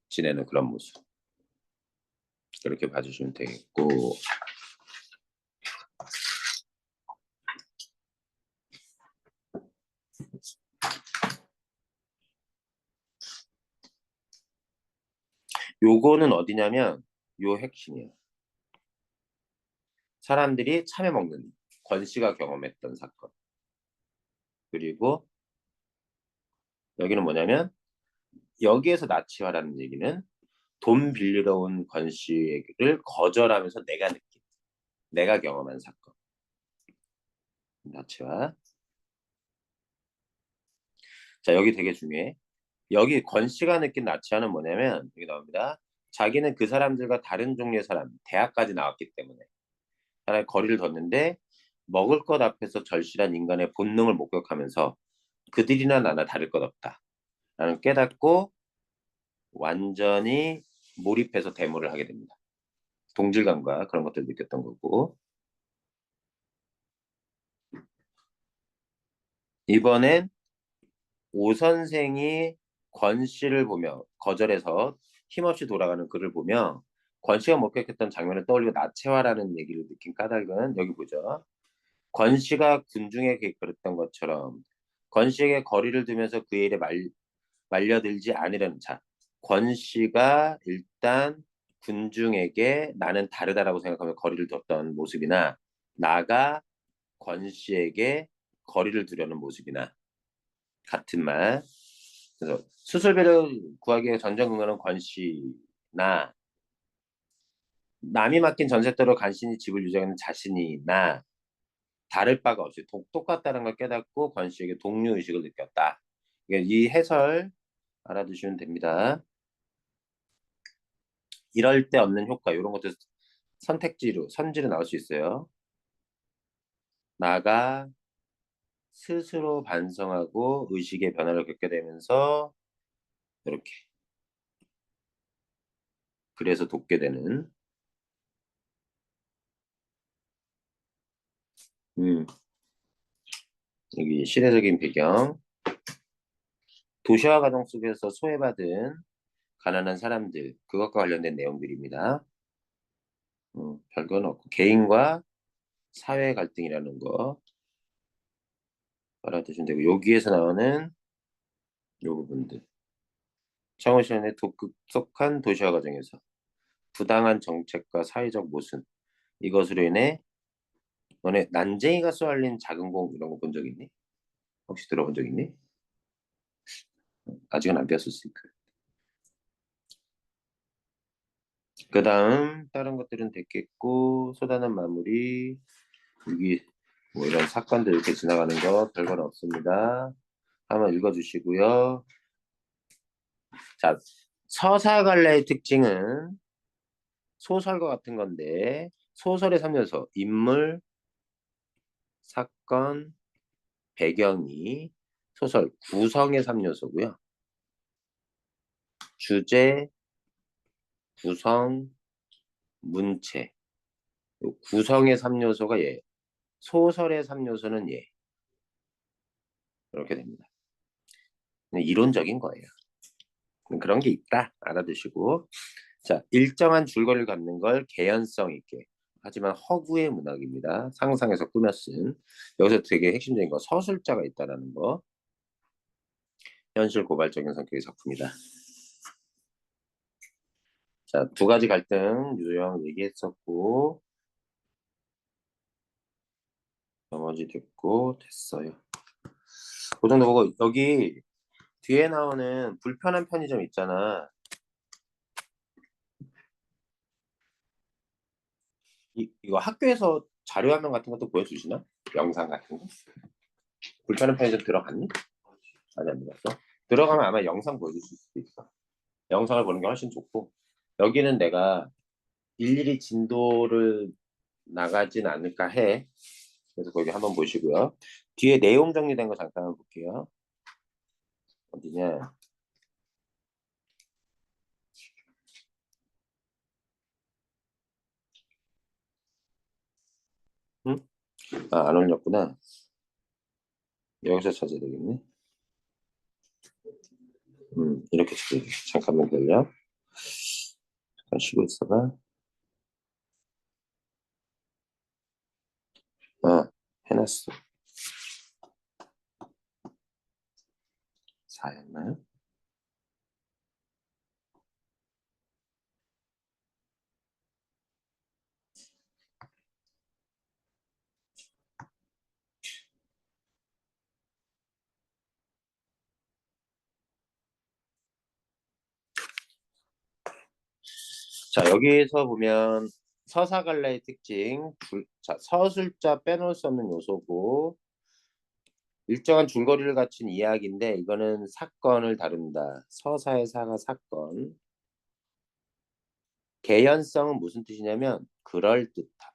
지내는 그런 모습. 이렇게 봐주시면 되겠고, 요거는 어디냐면 요 핵심이에요. 사람들이 참외 먹는 권 씨가 경험했던 사건. 그리고 여기는 뭐냐면 여기에서 나치화라는 얘기는 돈 빌리러 온 권 씨를 거절하면서 내가 경험한 사건. 나치화. 자, 여기 되게 중요해. 여기 권 씨가 느낀 나치화는 뭐냐면 여기 나옵니다. 자기는 그 사람들과 다른 종류의 사람, 대학까지 나왔기 때문에 하나의 거리를 뒀는데 먹을 것 앞에서 절실한 인간의 본능을 목격하면서 그들이나 나나 다를 것 없다. 라는 깨닫고 완전히 몰입해서 대모를 하게 됩니다. 동질감과 그런 것들을 느꼈던 거고. 이번엔 오 선생이 권 씨를 보며 거절해서 힘없이 돌아가는 그를 보며 권 씨가 목격했던 장면을 떠올리고 나체화라는 얘기를 느낀 까닭은 여기 보죠. 권 씨가 군중에게 그랬던 것처럼 권 씨에게 거리를 두면서 그의 일에 말려들지 않으려는 자. 권 씨가 일단 군중에게 나는 다르다라고 생각하며 거리를 뒀던 모습이나 나가 권 씨에게 거리를 두려는 모습이나 같은 말. 그래서 수술비를 구하기 위해 전전긍긍하는 권 씨나 남이 맡긴 전셋대로 간신히 집을 유지하는 자신이나 다를 바가 없이 똑같다는 걸 깨닫고 권 씨에게 동료의식을 느꼈다. 이 해설 알아두시면 됩니다. 이럴 때 얻는 효과 이런 것들 선지로 나올 수 있어요. 나가 스스로 반성하고 의식의 변화를 겪게 되면서 이렇게 그래서 돕게 되는 여기 시대적인 배경 도시화 과정 속에서 소외받은 가난한 사람들 그것과 관련된 내용들입니다. 별건 없고 개인과 사회 갈등이라는 거 알아두시면 되고 여기에서 나오는 요 부분들 청원시연의 급속한 도시화 과정에서 부당한 정책과 사회적 모순 이것으로 인해 너네 난쟁이가 쏘알린 작은 공 이런 거 본 적 있니? 혹시 들어본 적 있니? 아직은 안 배웠을 수 있고 그 다음 다른 것들은 됐겠고 소단한 마무리 여기 뭐 이런 사건들 이렇게 지나가는 거 별건 없습니다. 한번 읽어주시고요. 자, 서사갈래의 특징은 소설과 같은 건데 소설의 3요소 인물, 사건, 배경이 소설 구성의 3요소고요. 주제, 구성, 문체. 구성의 3요소가 얘. 소설의 3요소는 얘. 이렇게 됩니다. 이론적인 거예요. 그런 게 있다. 알아두시고. 자, 일정한 줄거리를 갖는 걸 개연성 있게. 하지만 허구의 문학입니다. 상상해서 꾸며 쓴. 여기서 되게 핵심적인 거 서술자가 있다라는 거. 현실 고발적인 성격의 작품이다. 자, 두 가지 갈등 유형 얘기했었고 나머지 됐고 됐어요. 그 정도 보고 여기 뒤에 나오는 불편한 편의점 있잖아. 이거 학교에서 자료 화면 같은 것도 보여주시나? 영상 같은 거? 불편한 편의점 들어갔니? 아니 안 들어갔어? 들어가면 아마 영상 보여주실 수도 있어. 영상을 보는 게 훨씬 좋고 여기는 내가 일일이 진도를 나가진 않을까 해. 그래서 거기 한번 보시고요. 뒤에 내용 정리된 거 잠깐 한번 볼게요. 어디냐? 응? 아, 안 올렸구나. 여기서 찾아야 되겠네. 이렇게 줄게. 잠깐만 기다려. 잠깐 쉬고 있어봐. 해놨어. 4였나요? 자, 여기에서 보면 서사갈래의 특징, 자, 서술자 빼놓을 수 없는 요소고 일정한 줄거리를 갖춘 이야기인데 이거는 사건을 다룬다. 서사의 사가 사건. 개연성은 무슨 뜻이냐면 그럴듯한,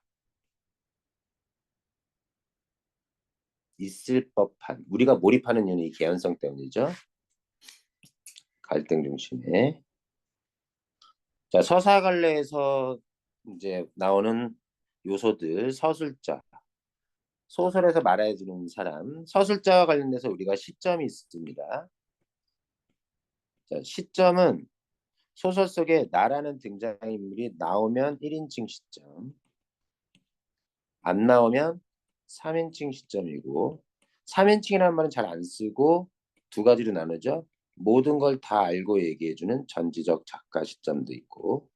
있을 법한. 우리가 몰입하는 이유는 이 개연성 때문이죠. 갈등 중심에. 자, 서사갈래에서 이제 나오는 요소들, 서술자. 소설에서 말해주는 사람, 서술자와 관련돼서 우리가 시점이 있습니다. 자, 시점은 소설 속에 나라는 등장인물이 나오면 1인칭 시점, 안 나오면 3인칭 시점이고 3인칭이라는 말은 잘 안 쓰고 두 가지로 나누죠. 모든 걸 다 알고 얘기해주는 전지적 작가 시점도 있고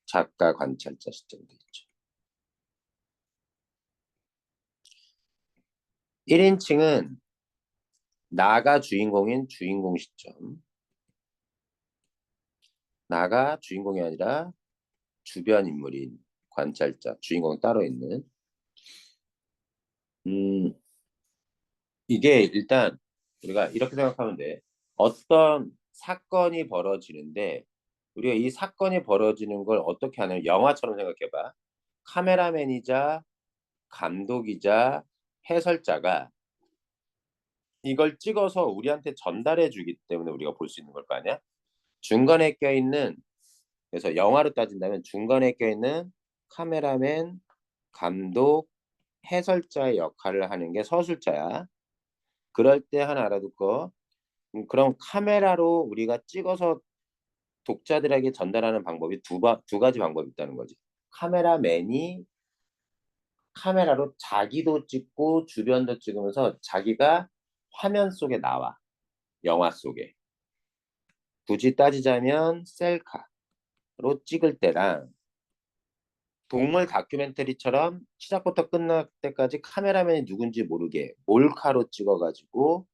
작가 관찰자 시점도 있죠. 1인칭은 나가 주인공인 주인공 시점, 나가 주인공이 아니라 주변 인물인 관찰자, 주인공 따로 있는. 음, 이게 일단 우리가 이렇게 생각하면 돼. 어떤 사건이 벌어지는데 우리가 이 사건이 벌어지는 걸 어떻게 하냐면 영화처럼 생각해봐. 카메라맨이자 감독이자 해설자가 이걸 찍어서 우리한테 전달해 주기 때문에 우리가 볼 수 있는 걸 거 아니야? 중간에 껴있는, 그래서 영화로 따진다면 중간에 껴있는 카메라맨, 감독, 해설자의 역할을 하는 게 서술자야. 그럴 때 하나 알아두고, 그럼 카메라로 우리가 찍어서 독자들에게 전달하는 방법이 두 가지 방법이 있다는 거지. 카메라맨이 카메라로 자기도 찍고 주변도 찍으면서 자기가 화면 속에 나와. 영화 속에. 굳이 따지자면 셀카로 찍을 때랑 동물 다큐멘터리처럼 시작부터 끝날 때까지 카메라맨이 누군지 모르게 몰카로 찍어가지고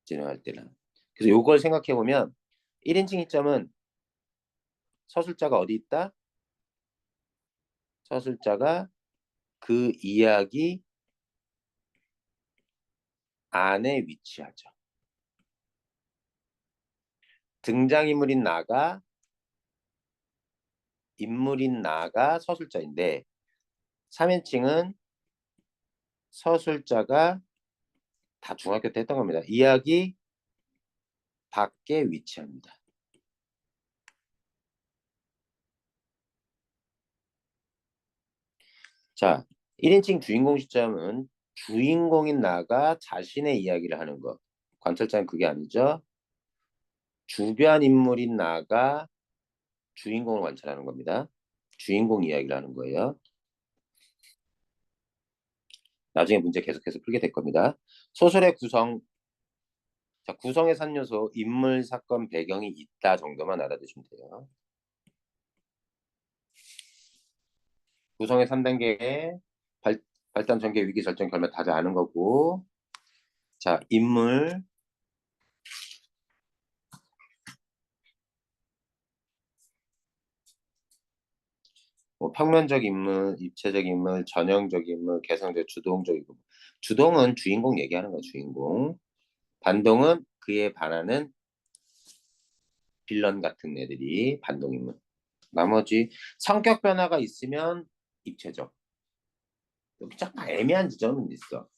진행할 때는. 그래서 요걸 생각해 보면 1인칭 시점은 서술자가 어디 있다? 서술자가 그 이야기 안에 위치하죠. 등장인물인 나가, 인물인 나가 서술자인데 3인칭은 서술자가 다 중학교 때 했던 겁니다. 이야기 밖에 위치합니다. 자, 1인칭 주인공 시점은 주인공인 나가 자신의 이야기를 하는 것. 관찰자는 그게 아니죠. 주변 인물인 나가 주인공을 관찰하는 겁니다. 주인공 이야기를 하는 거예요. 나중에 문제 계속해서 풀게 될 겁니다. 소설의 구성, 자, 구성의 3요소, 인물, 사건, 배경이 있다 정도만 알아두시면 돼요. 구성의 3단계, 발단, 전개, 위기, 설정, 결말 다들 아는 거고. 자, 인물, 뭐 평면적 인물, 입체적 인물, 전형적 인물, 개성적, 주동적 인물. 주동은 주인공 얘기하는 거야, 주인공. 반동은 그에 반하는 빌런 같은 애들이 반동 인물. 나머지 성격 변화가 있으면 입체적. 여기 잠깐 애매한 지점은 있어.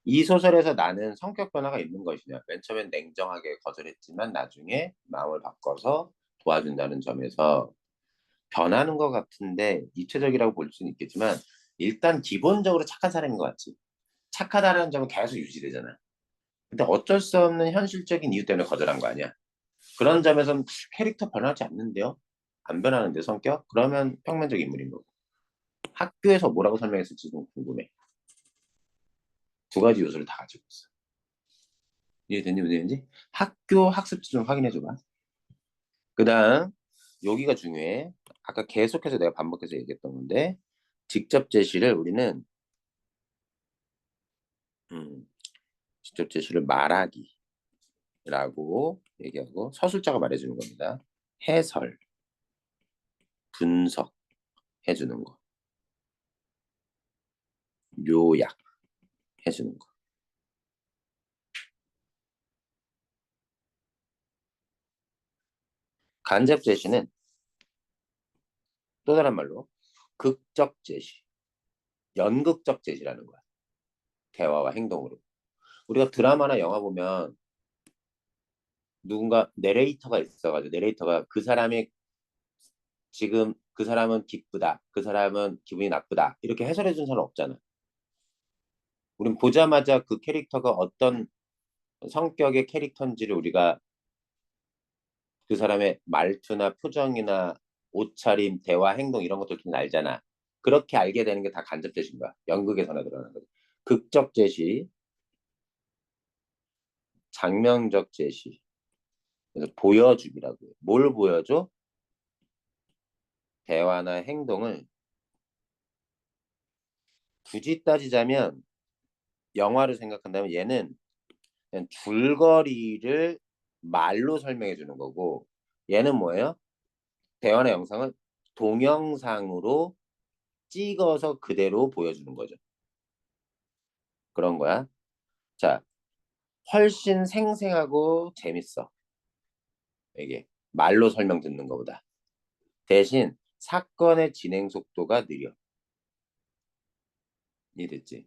이 소설에서 나는 성격 변화가 있는 것이냐. 맨 처음엔 냉정하게 거절했지만 나중에 마음을 바꿔서 도와준다는 점에서 변하는 것 같은데 입체적이라고 볼 수는 있겠지만 일단 기본적으로 착한 사람인 것 같지. 착하다는 점은 계속 유지되잖아. 근데 어쩔 수 없는 현실적인 이유 때문에 거절한 거 아니야. 그런 점에서는 캐릭터 변하지 않는데요? 안 변하는데 성격? 그러면 평면적 인물인 거고. 학교에서 뭐라고 설명했을지 좀 궁금해. 두 가지 요소를 다 가지고 있어. 이해됐니, 문제인지? 학교 학습지 좀 확인해 줘봐. 그 다음, 여기가 중요해. 아까 계속해서 내가 반복해서 얘기했던 건데, 직접 제시를 우리는, 음, 직접 제시를 말하기라고 얘기하고, 서술자가 말해주는 겁니다. 해설, 분석 해주는 거, 요약 해주는 거. 간접 제시는 또 다른 말로 극적 제시, 연극적 제시라는 거야. 대화와 행동으로. 우리가 드라마나 영화 보면 누군가 내레이터가 있어가지고 내레이터가 그 사람의 지금 그 사람은 기쁘다, 그 사람은 기분이 나쁘다 이렇게 해설해 준 사람 없잖아. 우린 보자마자 그 캐릭터가 어떤 성격의 캐릭터인지를 우리가 그 사람의 말투나 표정이나 옷차림, 대화, 행동 이런 것들 좀 알잖아. 그렇게 알게 되는 게 다 간접 제시인 거야. 연극에서나 드러나는 거지. 극적 제시, 장면적 제시. 그래서 보여주기라고 해요. 뭘 보여줘? 대화나 행동을 굳이 따지자면 영화를 생각한다면 얘는 그냥 줄거리를 말로 설명해 주는 거고 얘는 뭐예요? 대화나 영상을 동영상으로 찍어서 그대로 보여주는 거죠. 그런 거야. 자, 훨씬 생생하고 재밌어. 이게 말로 설명 듣는 것보다. 대신 사건의 진행 속도가 느려. 이해됐지?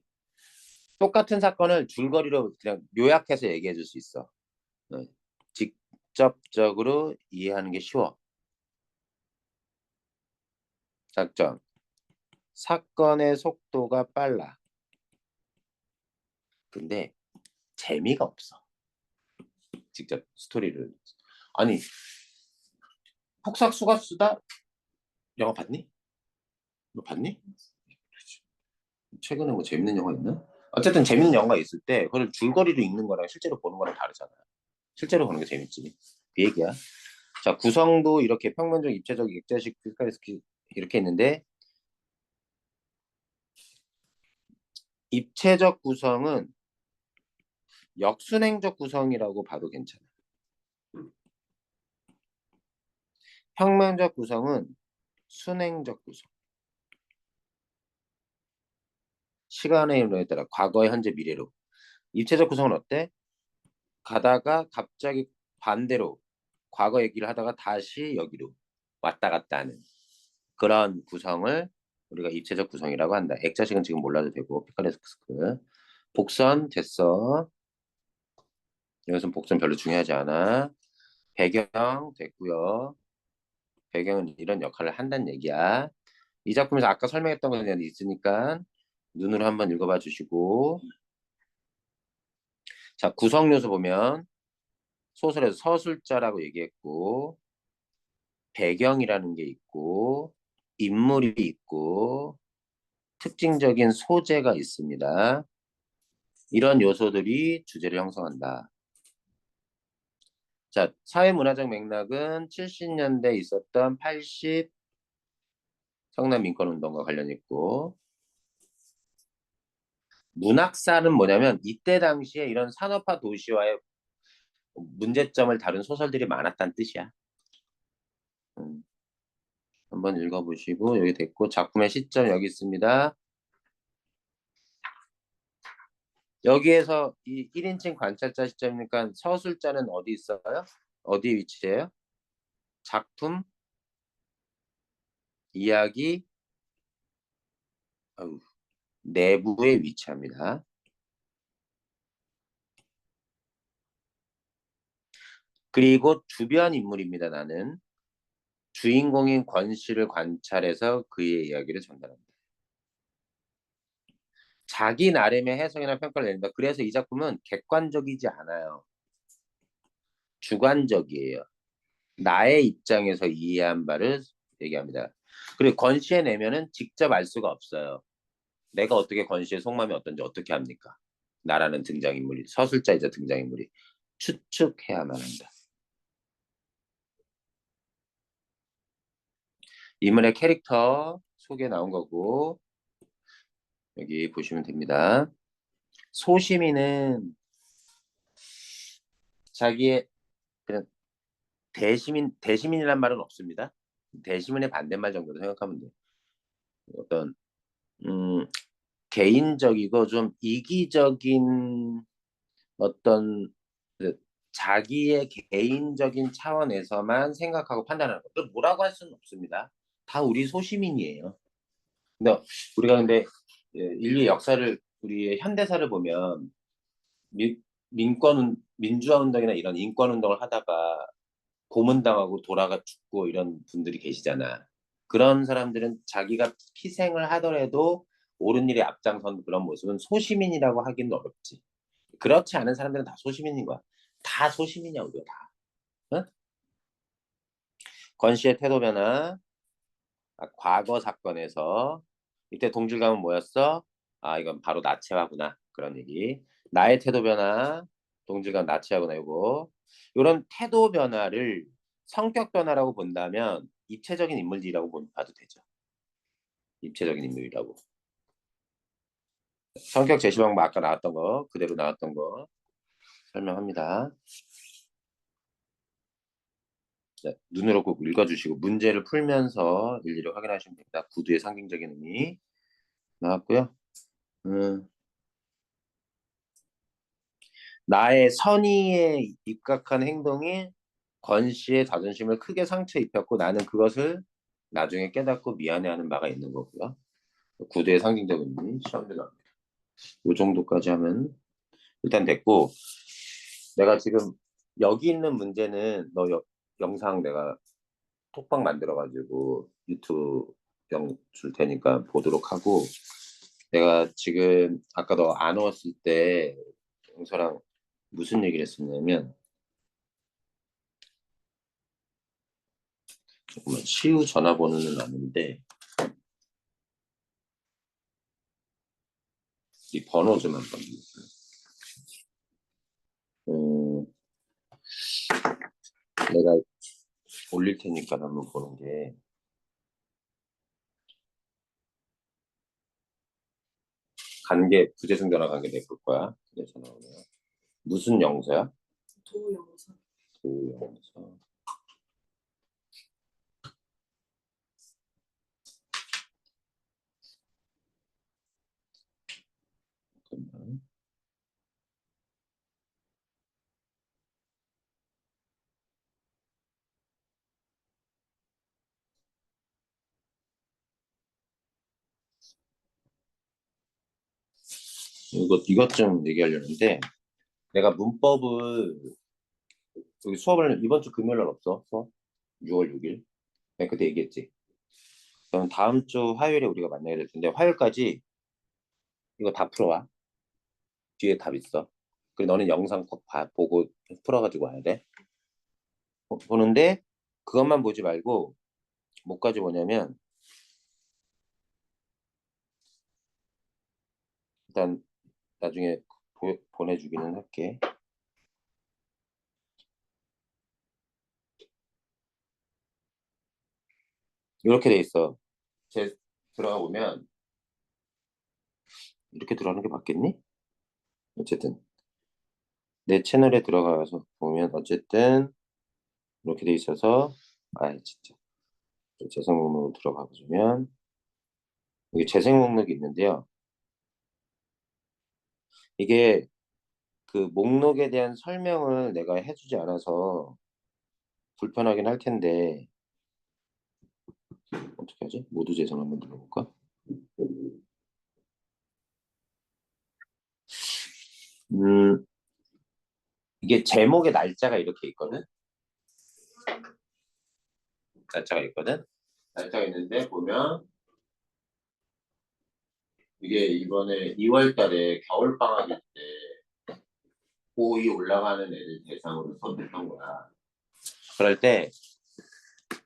똑같은 사건을 줄거리로 그냥 요약해서 얘기해 줄 수 있어. 어, 직접적으로 이해하는 게 쉬워. 작전. 사건의 속도가 빨라. 근데 재미가 없어. 직접 스토리를. 아니, 폭삭수가 쓰다 영화 봤니? 너 봤니? 최근에 뭐 재밌는 영화 있나? 어쨌든 재밌는 영화 있을 때 그걸 줄거리로 읽는 거랑 실제로 보는 거랑 다르잖아. 실제로 보는 게 재밌지. 그 얘기야. 자, 구성도 이렇게 평면적, 입체적, 액자식, 피카레스키 이렇게 있는데 입체적 구성은 역순행적 구성이라고 봐도 괜찮아. 평면적 구성은 순행적 구성. 시간의 흐름에 따라 과거, 현재, 미래로. 입체적 구성은 어때? 가다가 갑자기 반대로 과거 얘기를 하다가 다시 여기로 왔다 갔다 하는 그런 구성을 우리가 입체적 구성이라고 한다. 액자식은 지금 몰라도 되고 피카레스크 복선 됐어. 여기서 복선 별로 중요하지 않아. 배경 됐고요. 배경은 이런 역할을 한다는 얘기야. 이 작품에서 아까 설명했던 거는 있으니까 눈으로 한번 읽어봐 주시고 자 구성 요소 보면 소설에서 서술자라고 얘기했고 배경이라는 게 있고 인물이 있고 특징적인 소재가 있습니다. 이런 요소들이 주제를 형성한다. 자, 사회문화적 맥락은 70년대 있었던 80 성남 민권운동과 관련 있고 문학사는 뭐냐면 이때 당시에 이런 산업화 도시와의 문제점을 다룬 소설들이 많았다는 뜻이야. 음, 한번 읽어보시고 여기 됐고 작품의 시점 여기 있습니다. 여기에서 이 1인칭 관찰자 시점이니까 서술자는 어디 있어요? 어디 위치해요? 작품, 이야기, 아유, 내부에 위치합니다. 그리고 주변 인물입니다. 나는 주인공인 권 씨를 관찰해서 그의 이야기를 전달합니다. 자기 나름의 해석이나 평가를 내린다. 그래서 이 작품은 객관적이지 않아요. 주관적이에요. 나의 입장에서 이해한 바를 얘기합니다. 그리고 권시의 내면은 직접 알 수가 없어요. 내가 어떻게 권시의 속마음이 어떤지 어떻게 합니까? 나라는 등장인물이, 서술자이자 등장인물이 추측해야만 한다. 인물의 캐릭터 소개 나온 거고, 여기 보시면 됩니다. 소시민은 자기의 그냥 대시민이란 말은 없습니다. 대시민의 반대말 정도로 생각하면 돼요. 어떤 음, 개인적이고 좀 이기적인 어떤 그 자기의 개인적인 차원에서만 생각하고 판단하는 것. 뭐라고 할 수는 없습니다. 다 우리 소시민이에요. 근데 우리가 근데 인류 역사를 우리의 현대사를 보면 민주화 운동이나 이런 인권 운동을 하다가 고문당하고 돌아가 죽고 이런 분들이 계시잖아. 그런 사람들은 자기가 희생을 하더라도 옳은 일에 앞장선 그런 모습은 소시민이라고 하기는 어렵지. 그렇지 않은 사람들은 다 소시민인 거야. 다 소시민이야, 우리가 다. 응? 권 씨의 태도 변화, 과거 사건에서 이때 동질감은 뭐였어? 아, 이건 바로 나체화구나. 그런 얘기. 나의 태도 변화, 동질감 나체화구나. 요런 태도 변화를 성격 변화라고 본다면 입체적인 인물이라고 봐도 되죠. 입체적인 인물이라고. 성격 제시 방법 아까 나왔던 거, 그대로 나왔던 거 설명합니다. 자, 눈으로 꼭 읽어주시고 문제를 풀면서 일일이 확인하시면 됩니다. 구두의 상징적인 의미 나왔고요. 음, 나의 선의에 입각한 행동이 권 씨의 자존심을 크게 상처 입혔고 나는 그것을 나중에 깨닫고 미안해하는 바가 있는 거고요. 구두의 상징적인 의미 시험에 나옵니다. 이 정도까지 하면 일단 됐고 내가 지금 여기 있는 문제는 너 영상 내가 톡방 만들어가지고 유튜브 줄 테니까 보도록 하고 내가 지금 아까 너 안 왔을 때 영서랑 무슨 얘기를 했었냐면 잠깐만 시우 전화번호는 아는데 이 번호 좀 한번 음, 내가 올릴 테니까 한번 보는 게 관계 부재중 전화 관계 내볼 거야. 근데 전화 오면 무슨 영서야? 도영선. 도영서. 잠깐만. 이것 좀 얘기하려는데 내가 문법을 여기 수업을 이번 주 금요일 날 없어 수업 6월 6일 내가 그때 얘기했지. 그럼 다음 주 화요일에 우리가 만나야 될 텐데 화요일까지 이거 다 풀어와. 뒤에 답 있어. 그리고 너는 영상 꼭 보고 풀어가지고 와야 돼. 보는데 그것만 보지 말고 뭐까지 보냐면 일단 나중에 보내주기는 할게. 이렇게 돼 있어. 제 들어가 보면 이렇게 들어가는 게 맞겠니? 어쨌든 내 채널에 들어가서 보면 어쨌든 이렇게 돼 있어서 아 진짜 재생 목록으로 들어가 보면 여기 재생 목록이 있는데요. 이게 그 목록에 대한 설명을 내가 해주지 않아서 불편하긴 할 텐데 어떻게 하지? 모두 재생 한번 눌러볼까? 음, 이게 제목에 날짜가 이렇게 있거든. 날짜가 있거든. 날짜가 있는데 보면 이게 이번에 2월 달에 겨울방학일 때 고2 올라가는 애들 대상으로 수업했던 거야. 그럴 때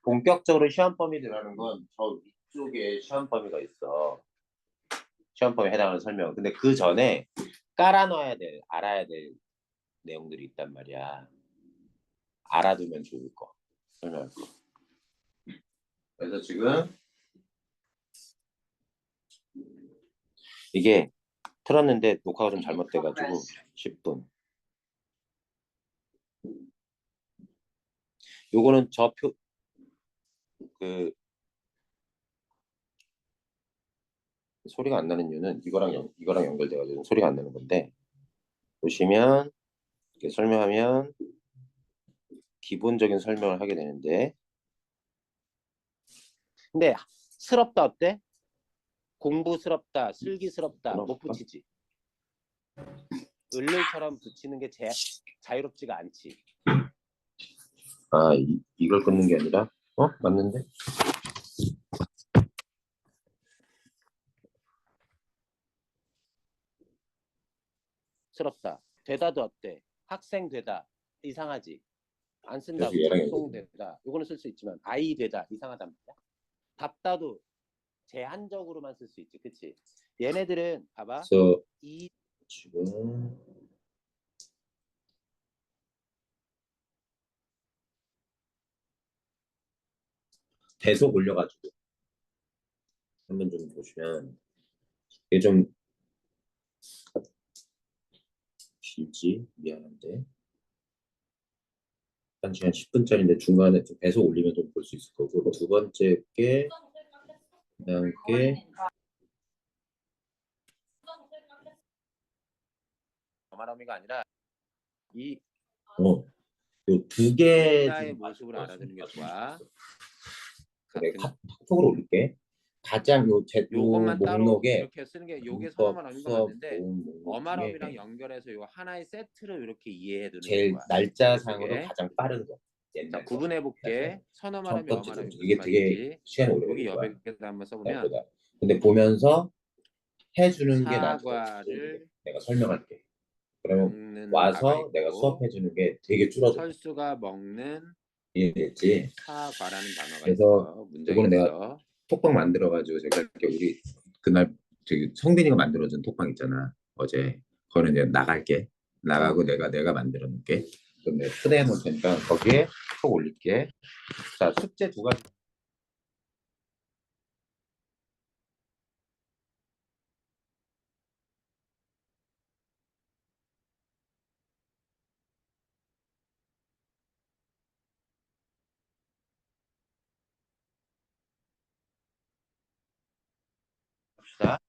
본격적으로 시험 범위 들어가는 건 저 위쪽에 시험 범위가 있어. 시험 범위에 해당하는 설명. 근데 그 전에 깔아놔야 될, 알아야 될 내용들이 있단 말이야. 알아두면 좋을 거. 설명할 거. 그래서 지금 이게 틀었는데 녹화가 좀 잘못돼가지고 10분. 요거는 그 소리가 안 나는 이유는 이거랑 연결돼가지고 소리가 안 나는 건데 보시면 이렇게 설명하면 기본적인 설명을 하게 되는데 근데 스럽다 어때? 공부스럽다, 슬기스럽다 못 붙이지. 을를처럼 붙이는 게 자유롭지가 않지. 아, 이걸 끊는 게 아니라 맞는데? 스럽다. 되다도 어때? 학생 되다. 이상하지. 안 쓴다고. 송 되다. 이거는 쓸 수 있지만 아이 되다. 이상하단 말이야. 답다도 제한적으로만 쓸 수 있지. 그치? 얘네들은 봐봐. 이 지금 대속 올려가지고 한번 좀 보시면 이게 좀 길지? 미안한데 한 시간 10분짜리인데 중간에 좀 배속 올리면 좀 볼 수 있을 거고 두 번째 게 그다음 게 말하미가 아니라 이 두 개의 모습을 알아두는 게 좋아. 그래, 카톡으로 올릴게. 가장 요것만 따로 이렇게 쓰는 게 요게 선어말어미가 맞는데 어말어미랑 연결해서 요 하나의 세트로 이렇게 이해해 두는 게 좋아. 날짜상으로 가장 빠른 거. 자, 구분해 볼게. 선어말어미, 어말어미 무슨 말인지. 시간이 오래 여기 여백에다 한번 써보면 근데 보면서 해주는 게 나중에 사과를 내가 설명할게. 그러면 와서 내가 수업해 주는 게 되게 줄어들어. 설수가 먹는 이해됐지? 사과라는 단어가 그래서 있어. 이거는 내가 톡방 만들어가지고 제가 이렇게 우리 그날 저기 성빈이가 만들어준 톡방 있잖아 어제. 그거는 이제 나가고 내가 만들어 놓을게. 그럼 내가 초대해 놓을 테니까 거기에 톡 올릴게. 자, 숙제 두 가지. 봅시다.